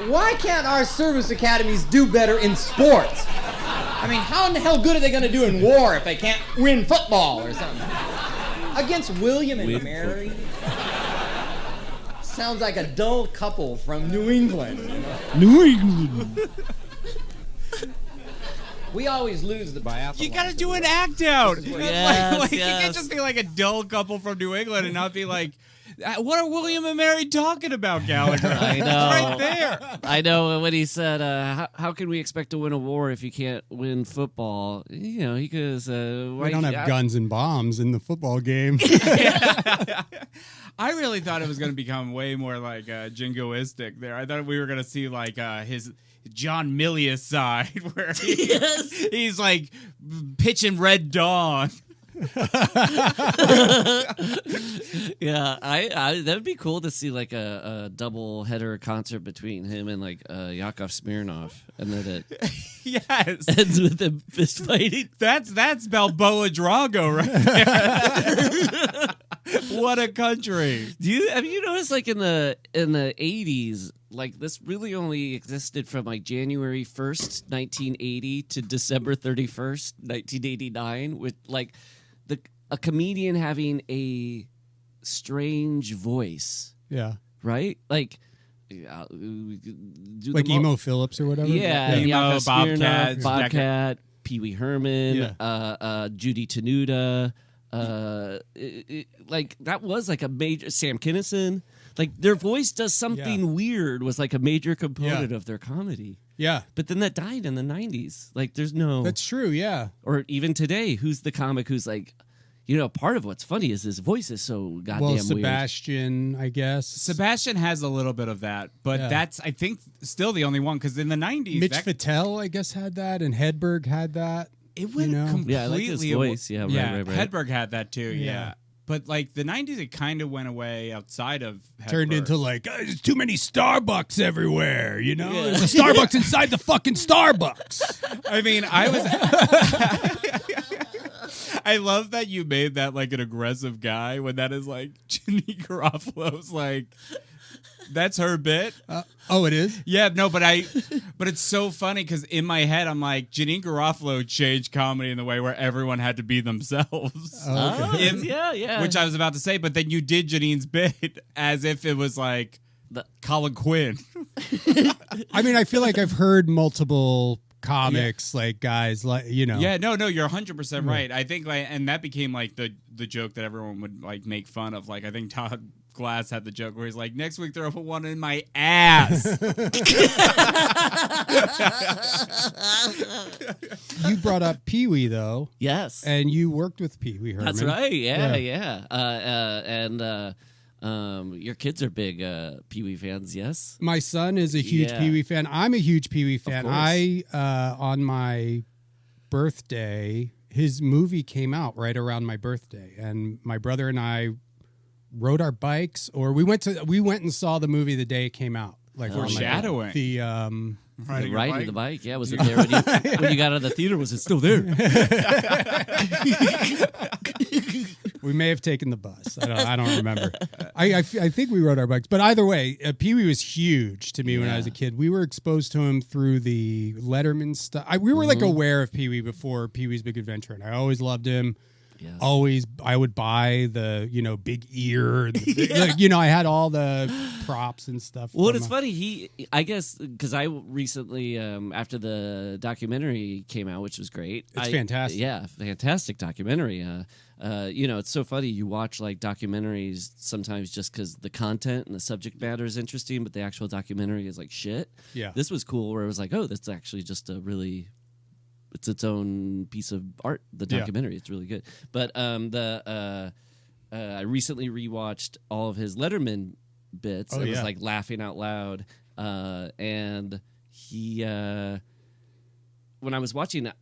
Why can't our service academies do better in sports? I mean, how in the hell good are they going to do in war if they can't win football or something? Against William and Mary? Sounds like a dull couple from New England. You know? New England. We always lose the biathlon. You gotta do an act out. Yes, You can't just be like a dull couple from New England and not be like, what are William and Mary talking about, Gallagher? I know. It's right there. I know when he said, how can we expect to win a war if you can't win football? You know, he goes, We don't have guns and bombs in the football game. I really thought it was going to become way more like jingoistic there. I thought we were going to see like his John Milius side where he's like pitching Red Dawn. Yeah, I that'd be cool to see like a double header concert between him and like Yakov Smirnoff, and then it Yes. ends with them fist fighting. That's Balboa Drago right there. What a country. Have you noticed like in the 80s, like this really only existed from like January 1st, 1980 to December 31st, 1989, with like a comedian having a strange voice, Yeah. right? Like Like Emo Phillips or whatever? Yeah, Emo, Yakov Bobcat, Smirnoff, Bobcat, Pee Wee Herman, Yeah. Judy Tenuta. Like that was like a major Sam Kinison. Like their voice does something weird was like a major component of their comedy. Yeah. But then that died in the 90s. Like there's no That's true, yeah. or even today, who's the comic who's like, you know, part of what's funny is his voice is so goddamn Well, weird. Sebastian, I guess. Sebastian has a little bit of that, but that's, I think, still the only one, because in the 90s... Mitch Fattel, I guess, had that, and Hedberg had that. It went completely... Yeah, I like his voice. Yeah, right. Hedberg had that too, yeah. But like the 90s, it kind of went away outside of Hedberg. Turned into like, there's too many Starbucks everywhere, you know? There's a Starbucks inside the fucking Starbucks. I mean, I was... I love that you made that like an aggressive guy when that is like Janine Garofalo's like... That's her bit. Oh, it is? Yeah, no, but it's so funny because in my head I'm like, Janine Garofalo changed comedy in the way where everyone had to be themselves. Oh, okay. Yeah. Which I was about to say, but then you did Janine's bit as if it was like Colin Quinn. I mean, I feel like I've heard multiple comics, like guys, like, you know. Yeah, no, you're 100% right. I think, like, and that became like the joke that everyone would like make fun of. Like, I think Todd Glass had the joke where he's like, next week they're up one in my ass. You brought up Pee Wee, though. Yes. And you worked with Pee Wee Herman. That's right. Yeah. Your kids are big Pee Wee fans, yes? My son is a huge Pee Wee fan. I'm a huge Pee Wee fan. Of course. On my birthday, his movie came out right around my birthday, and my brother and I rode our bikes, or we went and saw the movie the day it came out. Like foreshadowing. Riding the bike, yeah. Was it there when you got out of the theater? Was it still there? We may have taken the bus. I don't remember. I think we rode our bikes. But either way, Pee Wee was huge to me when I was a kid. We were exposed to him through the Letterman stuff. We were like aware of Pee Wee before Pee Wee's Big Adventure, and I always loved him. Yes. always I would buy the big ear. I had all the props and stuff. Well, it's funny. I guess, because I recently, after the documentary came out, which was great. It's fantastic. Yeah, fantastic documentary. It's so funny. You watch like documentaries sometimes just because the content and the subject matter is interesting, but the actual documentary is like shit. Yeah. This was cool where it was like, oh, that's actually just it's its own piece of art. The documentary, It's really good. But I recently rewatched all of his Letterman bits. Oh, I was yeah. like laughing out loud, and he when I was watching it,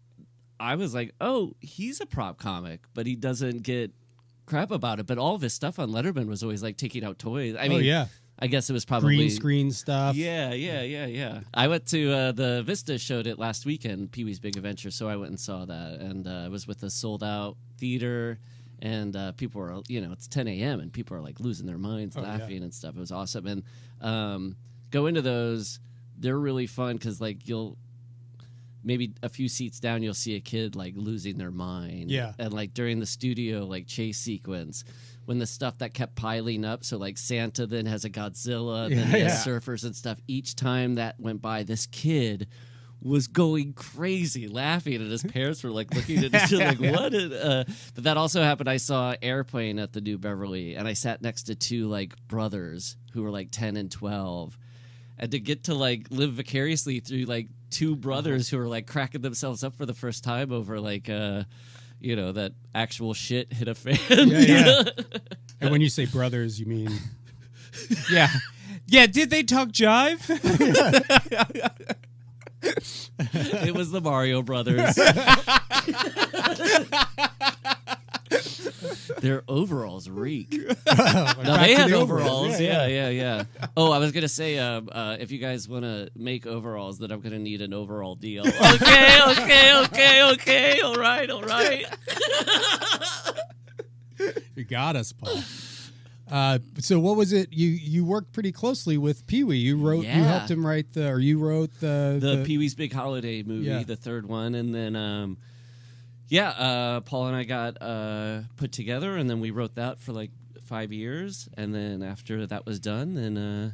I was like, oh, he's a prop comic, but he doesn't get crap about it. But all of his stuff on Letterman was always like taking out toys. I mean, yeah. I guess it was probably Green screen stuff. Yeah. I went to the Vista showed it last weekend, Pee-wee's Big Adventure, so I went and saw that, and I was with a sold out theater, and people were, it's 10 a.m. and people are like losing their minds, laughing and stuff. It was awesome, and go into those. They're really fun because like you'll maybe a few seats down, you'll see a kid like losing their mind. Yeah, and like during the studio like chase sequence. When the stuff that kept piling up, so like Santa then has a Godzilla, then he has surfers and stuff. Each time that went by, this kid was going crazy, laughing, and his parents were like looking at each other like, "What?" But that also happened. I saw Airplane at the New Beverly, and I sat next to two like brothers who were like 10 and 12, and to get to like live vicariously through like two brothers who were like cracking themselves up for the first time over like. That actual shit hit a fan. Yeah. And when you say brothers, you mean... Yeah. Yeah, did they talk jive? It was the Mario Brothers. Their overalls reek. No, they had overalls. Yeah. Oh, I was going to say, if you guys want to make overalls, then I'm going to need an overall deal. Okay. All right. You got us, Paul. So what was it? You worked pretty closely with Pee-wee. You helped him write you wrote the Pee-wee's Big Holiday movie, the third one, and then Paul and I got put together, and then we wrote that for like 5 years, and then after that was done, then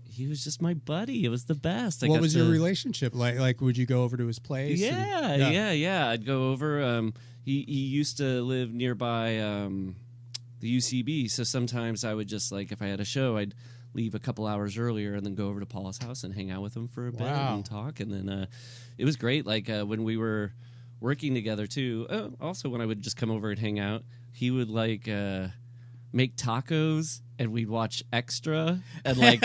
he was just my buddy. It was the best. What was your relationship like? Like, would you go over to his place? Yeah. I'd go over. He used to live nearby the UCB, so sometimes I would just like if I had a show, I'd leave a couple hours earlier and then go over to Paul's house and hang out with him for a bit and talk, and then it was great. Like when we were working together too. Also, when I would just come over and hang out, he would like make tacos, and we'd watch Extra and like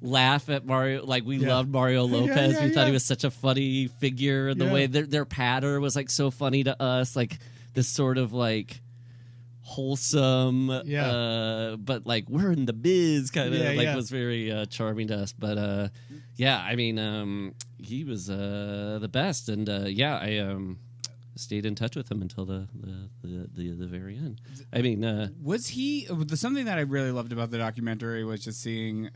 laugh at Mario. Like we loved Mario Lopez. We thought he was such a funny figure, and the way their patter was like so funny to us. Like this sort of like wholesome, but like we're in the biz kind of was very charming to us. But I mean, he was the best, and I stayed in touch with him until the very end. I mean, was he something that I really loved about the documentary was just seeing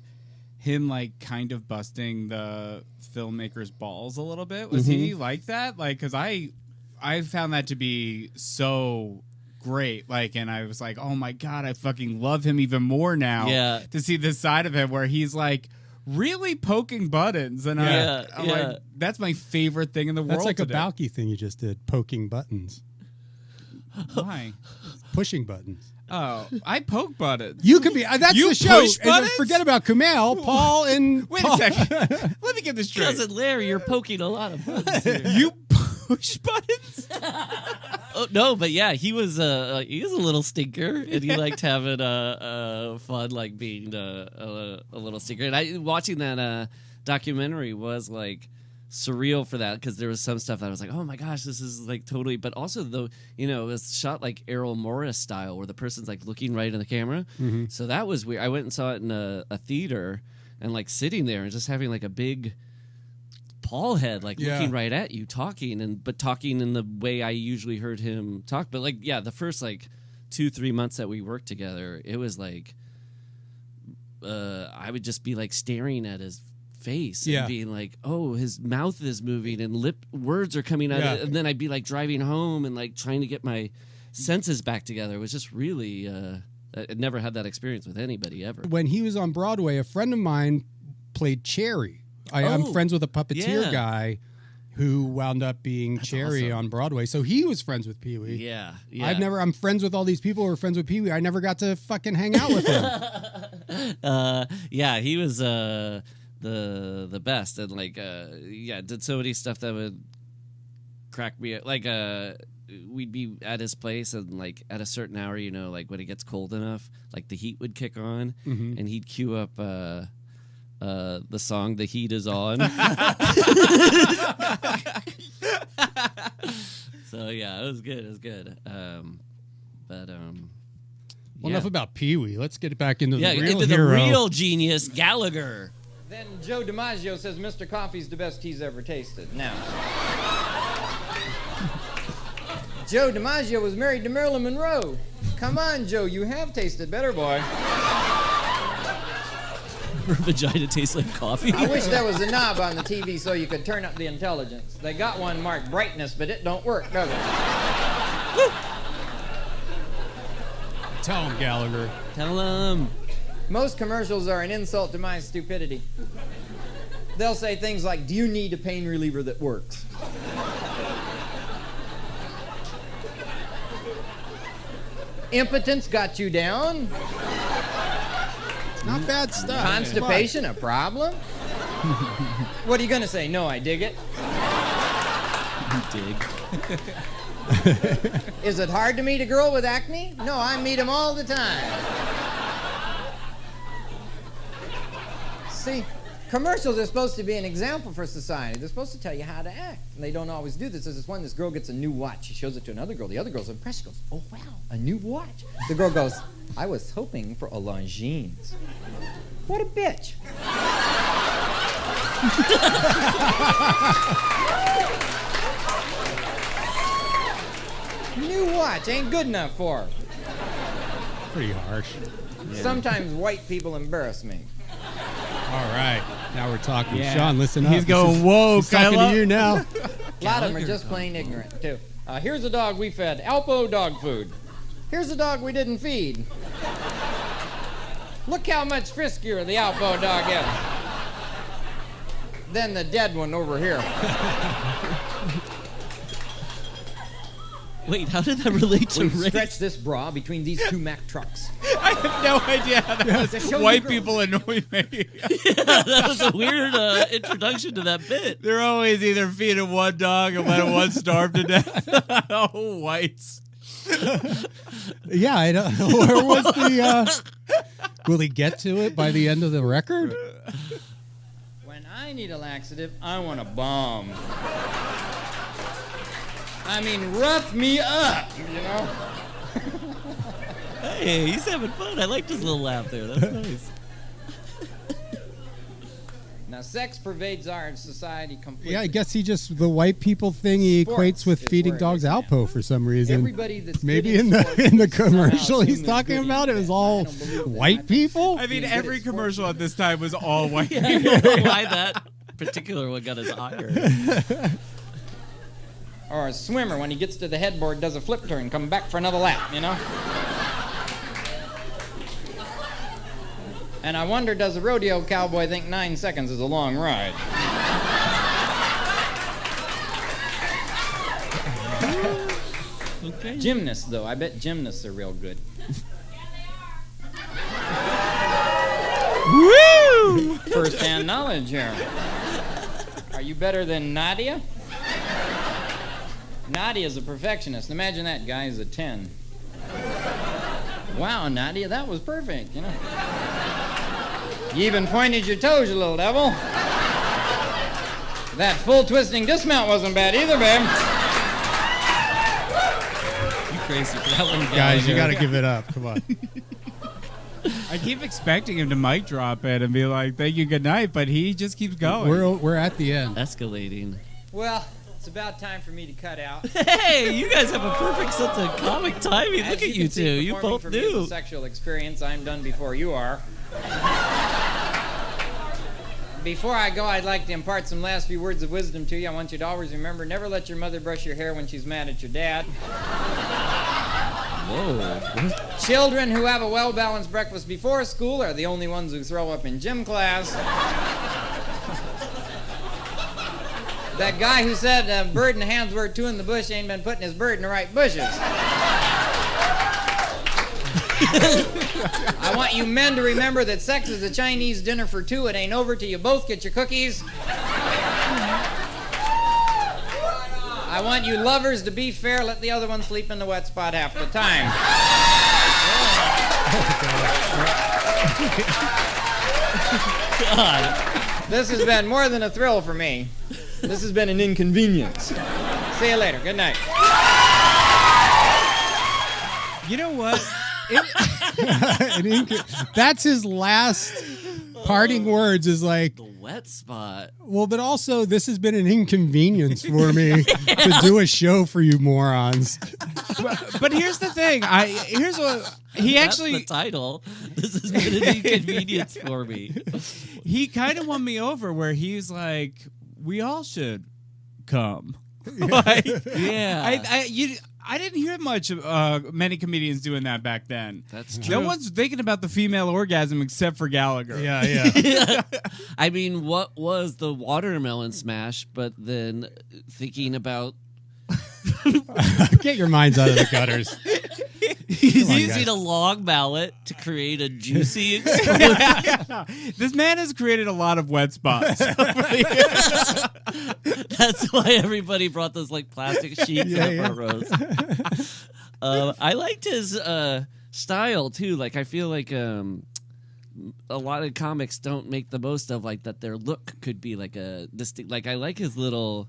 him like kind of busting the filmmaker's balls a little bit. Was he like that? Like, because I found that to be so great, like, and I was like, oh my god, I fucking love him even more now to see this side of him where he's like really poking buttons, and I'm like, that's my favorite thing in the world. That's like today. a Balky thing you just did, poking buttons. Why? Pushing buttons. Oh, I poke buttons. You could be. That's You the show. push buttons? Forget about Kumail, Paul, and Wait Paul. a second. Let me get this straight. cousin Larry, you're poking a lot of buttons here. You push buttons? Oh no, but yeah, he was a little stinker, and he liked having fun, like being a little stinker. And watching that documentary was like surreal for that, because there was some stuff that I was like, oh my gosh, this is like totally. But also though, it was shot like Errol Morris style, where the person's like looking right in the camera. So that was weird. I went and saw it in a theater, and like sitting there and just having like a big Paul head, like looking right at you, talking, but talking in the way I usually heard him talk. But like, the first like 2-3 months that we worked together, it was like I would just be like staring at his face and being like, oh, his mouth is moving and words are coming out, and then I'd be like driving home and like trying to get my senses back together. It was just really. I'd never had that experience with anybody ever. When he was on Broadway, a friend of mine played Cherry. I'm friends with a puppeteer guy who wound up being Cherry on Broadway. So he was friends with Pee Wee. Yeah. I'm friends with all these people who are friends with Pee Wee. I never got to fucking hang out with him. He was the best, and did so many stuff that would crack me up. Like we'd be at his place, and like at a certain hour, you know, like when it gets cold enough, like the heat would kick on, and he'd cue up the song "The Heat Is On." So yeah, it was good. It was good. Enough about Pee Wee. Let's get back into the real into hero. the real genius, Gallagher. Then Joe DiMaggio says Mr. Coffee's the best he's ever tasted. Now, Joe DiMaggio was married to Marilyn Monroe. Come on, Joe, you have tasted better, boy. Her vagina tastes like coffee. I wish there was a knob on the TV so you could turn up the intelligence. They got one marked brightness, but it don't work, does it? Tell him, Gallagher. Tell him. Most commercials are an insult to my stupidity. They'll say things like, "Do you need a pain reliever that works?" Impotence got you down? Not bad stuff. Constipation a problem? What are you going to say? No, I dig it. Dig. Is it hard to meet a girl with acne? No, I meet them all the time. See, commercials are supposed to be an example for society. They're supposed to tell you how to act. And they don't always do this. There's this one, this girl gets a new watch. She shows it to another girl. The other girl's impressed. She goes, "Oh, wow, a new watch." The girl goes, "I was hoping for a Longines." What a bitch. New watch ain't good enough for her. Pretty harsh. Yeah. Sometimes white people embarrass me. All right, now we're talking. Sean, listen up. He's going woke. He's talking to you now. A lot of them are just plain ignorant, too. Here's a dog we fed. Alpo dog food. Here's a dog we didn't feed. Look how much friskier the Alpo dog is than the dead one over here. Wait, how did that relate to We race? stretched this bra between these two Mack trucks. I have no idea how that was. White people annoy me. That was a weird introduction to that bit. They're always either feeding one dog and letting one starve to death. Oh, whites. Yeah, I don't. Where was the? Will he get to it by the end of the record? When I need a laxative, I want a bomb. I mean, rough me up, you know? Hey, he's having fun. I liked his little laugh there. That's nice. Now, sex pervades our society completely. Yeah, I guess the white people thing he Sports equates with is feeding where it dogs is now. Alpo for some reason. Everybody that's Maybe good in the sports in the somehow commercial he's assume there's talking good about, it in was that. all I don't believe that. white people. I mean, Being every good at commercial sports. at this time was all white I people. don't know why that particular one got his ire. Or a swimmer, when he gets to the headboard, does a flip turn, come back for another lap, you know? And I wonder, does a rodeo cowboy think 9 seconds is a long ride? Okay. Gymnasts, though. I bet gymnasts are real good. Woo! First-hand knowledge here. Are you better than Nadia? Nadia's a perfectionist. Imagine that guy's a 10. Wow, Nadia, that was perfect, you know. You even pointed your toes, you little devil. That full twisting dismount wasn't bad either, babe. You crazy for that one, Guys, you got Gallagher. to give it up. Come on. I keep expecting him to mic drop it and be like, "Thank you, good night," but he just keeps going. We're at the end. Escalating. Well, it's about time for me to cut out. Hey, you guys have a perfect sense of comic timing. As Look at can you see, two. You performing both for me is a do. sexual experience. I'm done before you are. Before I go, I'd like to impart some last few words of wisdom to you. I want you to always remember, never let your mother brush your hair when she's mad at your dad. Whoa. Children who have a well-balanced breakfast before school are the only ones who throw up in gym class. That guy who said bird in the hand's worth two in the bush ain't been putting his bird in the right bushes. I want you men to remember that sex is a Chinese dinner for two. It ain't over till you both get your cookies. I want you lovers to be fair. Let the other one sleep in the wet spot half the time. God. This has been more than a thrill for me. This has been an inconvenience. See you later. Good night. You know what? That's his last parting words is like, The wet spot. well, but also this has been an inconvenience for me to do a show for you morons. But here's the thing. Here's what he That's actually the title. This has been an inconvenience for me. he kind of won me over where he's like, we all should come. Like, Yeah. I didn't hear many comedians doing that back then. That's No true. one's thinking about the female orgasm except for Gallagher. Yeah. I mean, what was the watermelon smash, but then thinking about Get your minds out of the gutters. he's Come on, using guys. a long mallet to create a juicy explosion. This man has created a lot of wet spots. That's why everybody brought those like plastic sheets Yeah, up yeah. our rows. I liked his style too. Like I feel like a lot of comics don't make the most of like that. Their look could be like a distinct. Like I like his little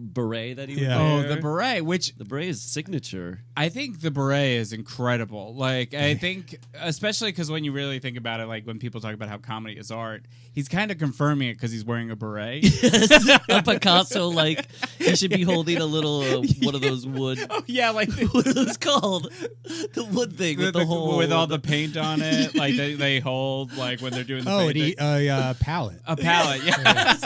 beret that he would Yeah. Oh, wear. the beret, which The beret is signature. I think the beret is incredible. Like, I think, especially because when you really think about it, like when people talk about how comedy is art, he's kind of confirming it because he's wearing a beret. A Picasso, like he should be holding a little one of those wood. Oh, yeah, like What are those called? The wood thing with the hole with all the paint on it. Like they hold like when they're doing the Oh, painting. a palette. A palette, yeah.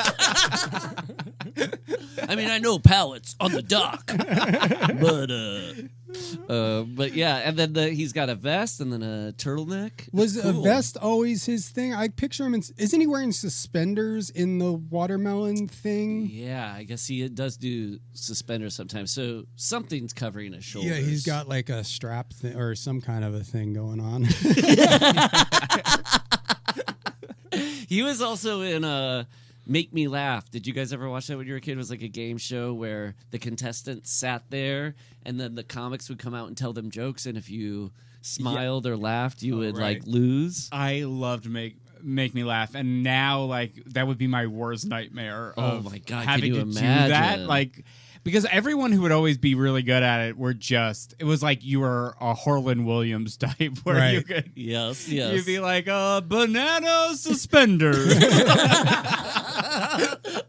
I mean, I know pallets on the dock, but yeah, and then he's got a vest and then a turtleneck. Was It's a cool. vest always his thing? I picture him isn't he wearing suspenders in the watermelon thing? Yeah, I guess he does do suspenders sometimes. So something's covering his shoulders. Yeah, he's got like a strap thing or some kind of a thing going on. He was also in Make Me Laugh. Did you guys ever watch that when you were a kid? It was like a game show where the contestants sat there and then the comics would come out and tell them jokes, and if you smiled or laughed, you would right. like lose. I loved Make Me Laugh, and now like that would be my worst nightmare. Oh of my God, having can you to do that, imagine? like. Because everyone who would always be really good at it were just, it was like you were a Harlan Williams type where Right. you could, Yes. you'd be like, banana suspender.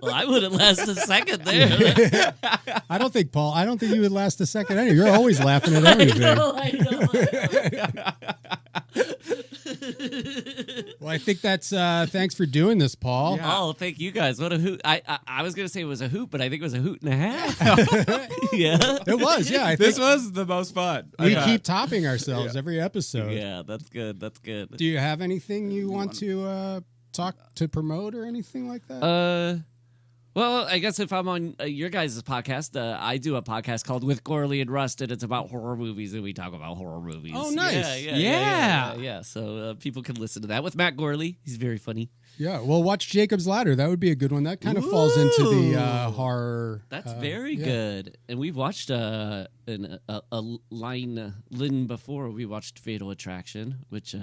Well, I wouldn't last a second there. I don't think you would last a second anyway. You're always laughing at everything. I know. Well, I think that's thanks for doing this, Paul. Yeah. Oh, thank you guys. What a hoot. I was going to say it was a hoot, but I think it was a hoot and a half. Yeah. It was, yeah. I This think was the most fun. we I keep topping ourselves every episode. Yeah, that's good. That's good. Do you have anything you want to talk to promote or anything like that? Well, I guess if I'm on your guys' podcast, I do a podcast called With Gourley and Rust, and it's about horror movies, and we talk about horror movies. Oh, nice. Yeah. So people can listen to that with Matt Gourley. He's very funny. Yeah, well, watch Jacob's Ladder. That would be a good one. That kind of falls into the horror. That's very yeah. good. And we've watched a Lynn before. We watched Fatal Attraction, which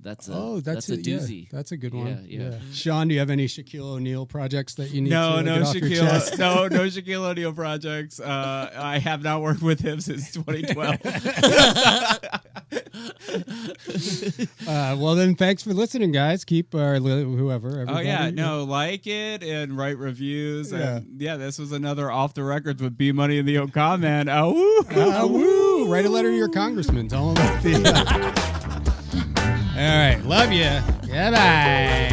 that's a doozy. Yeah, that's a good one. Yeah. Sean, do you have any Shaquille O'Neal projects that you need No, to get off your chest? no Shaquille O'Neal projects. I have not worked with him since 2012. Well, then, thanks for listening, guys. Keep whoever. Oh Everybody. yeah, no, like it and write reviews. Yeah. And yeah, this was another off the records with B Money and the Oka Man. Oh, woo. Woo! Write a letter to your congressman. Tell him about the. All right, love you. Goodbye.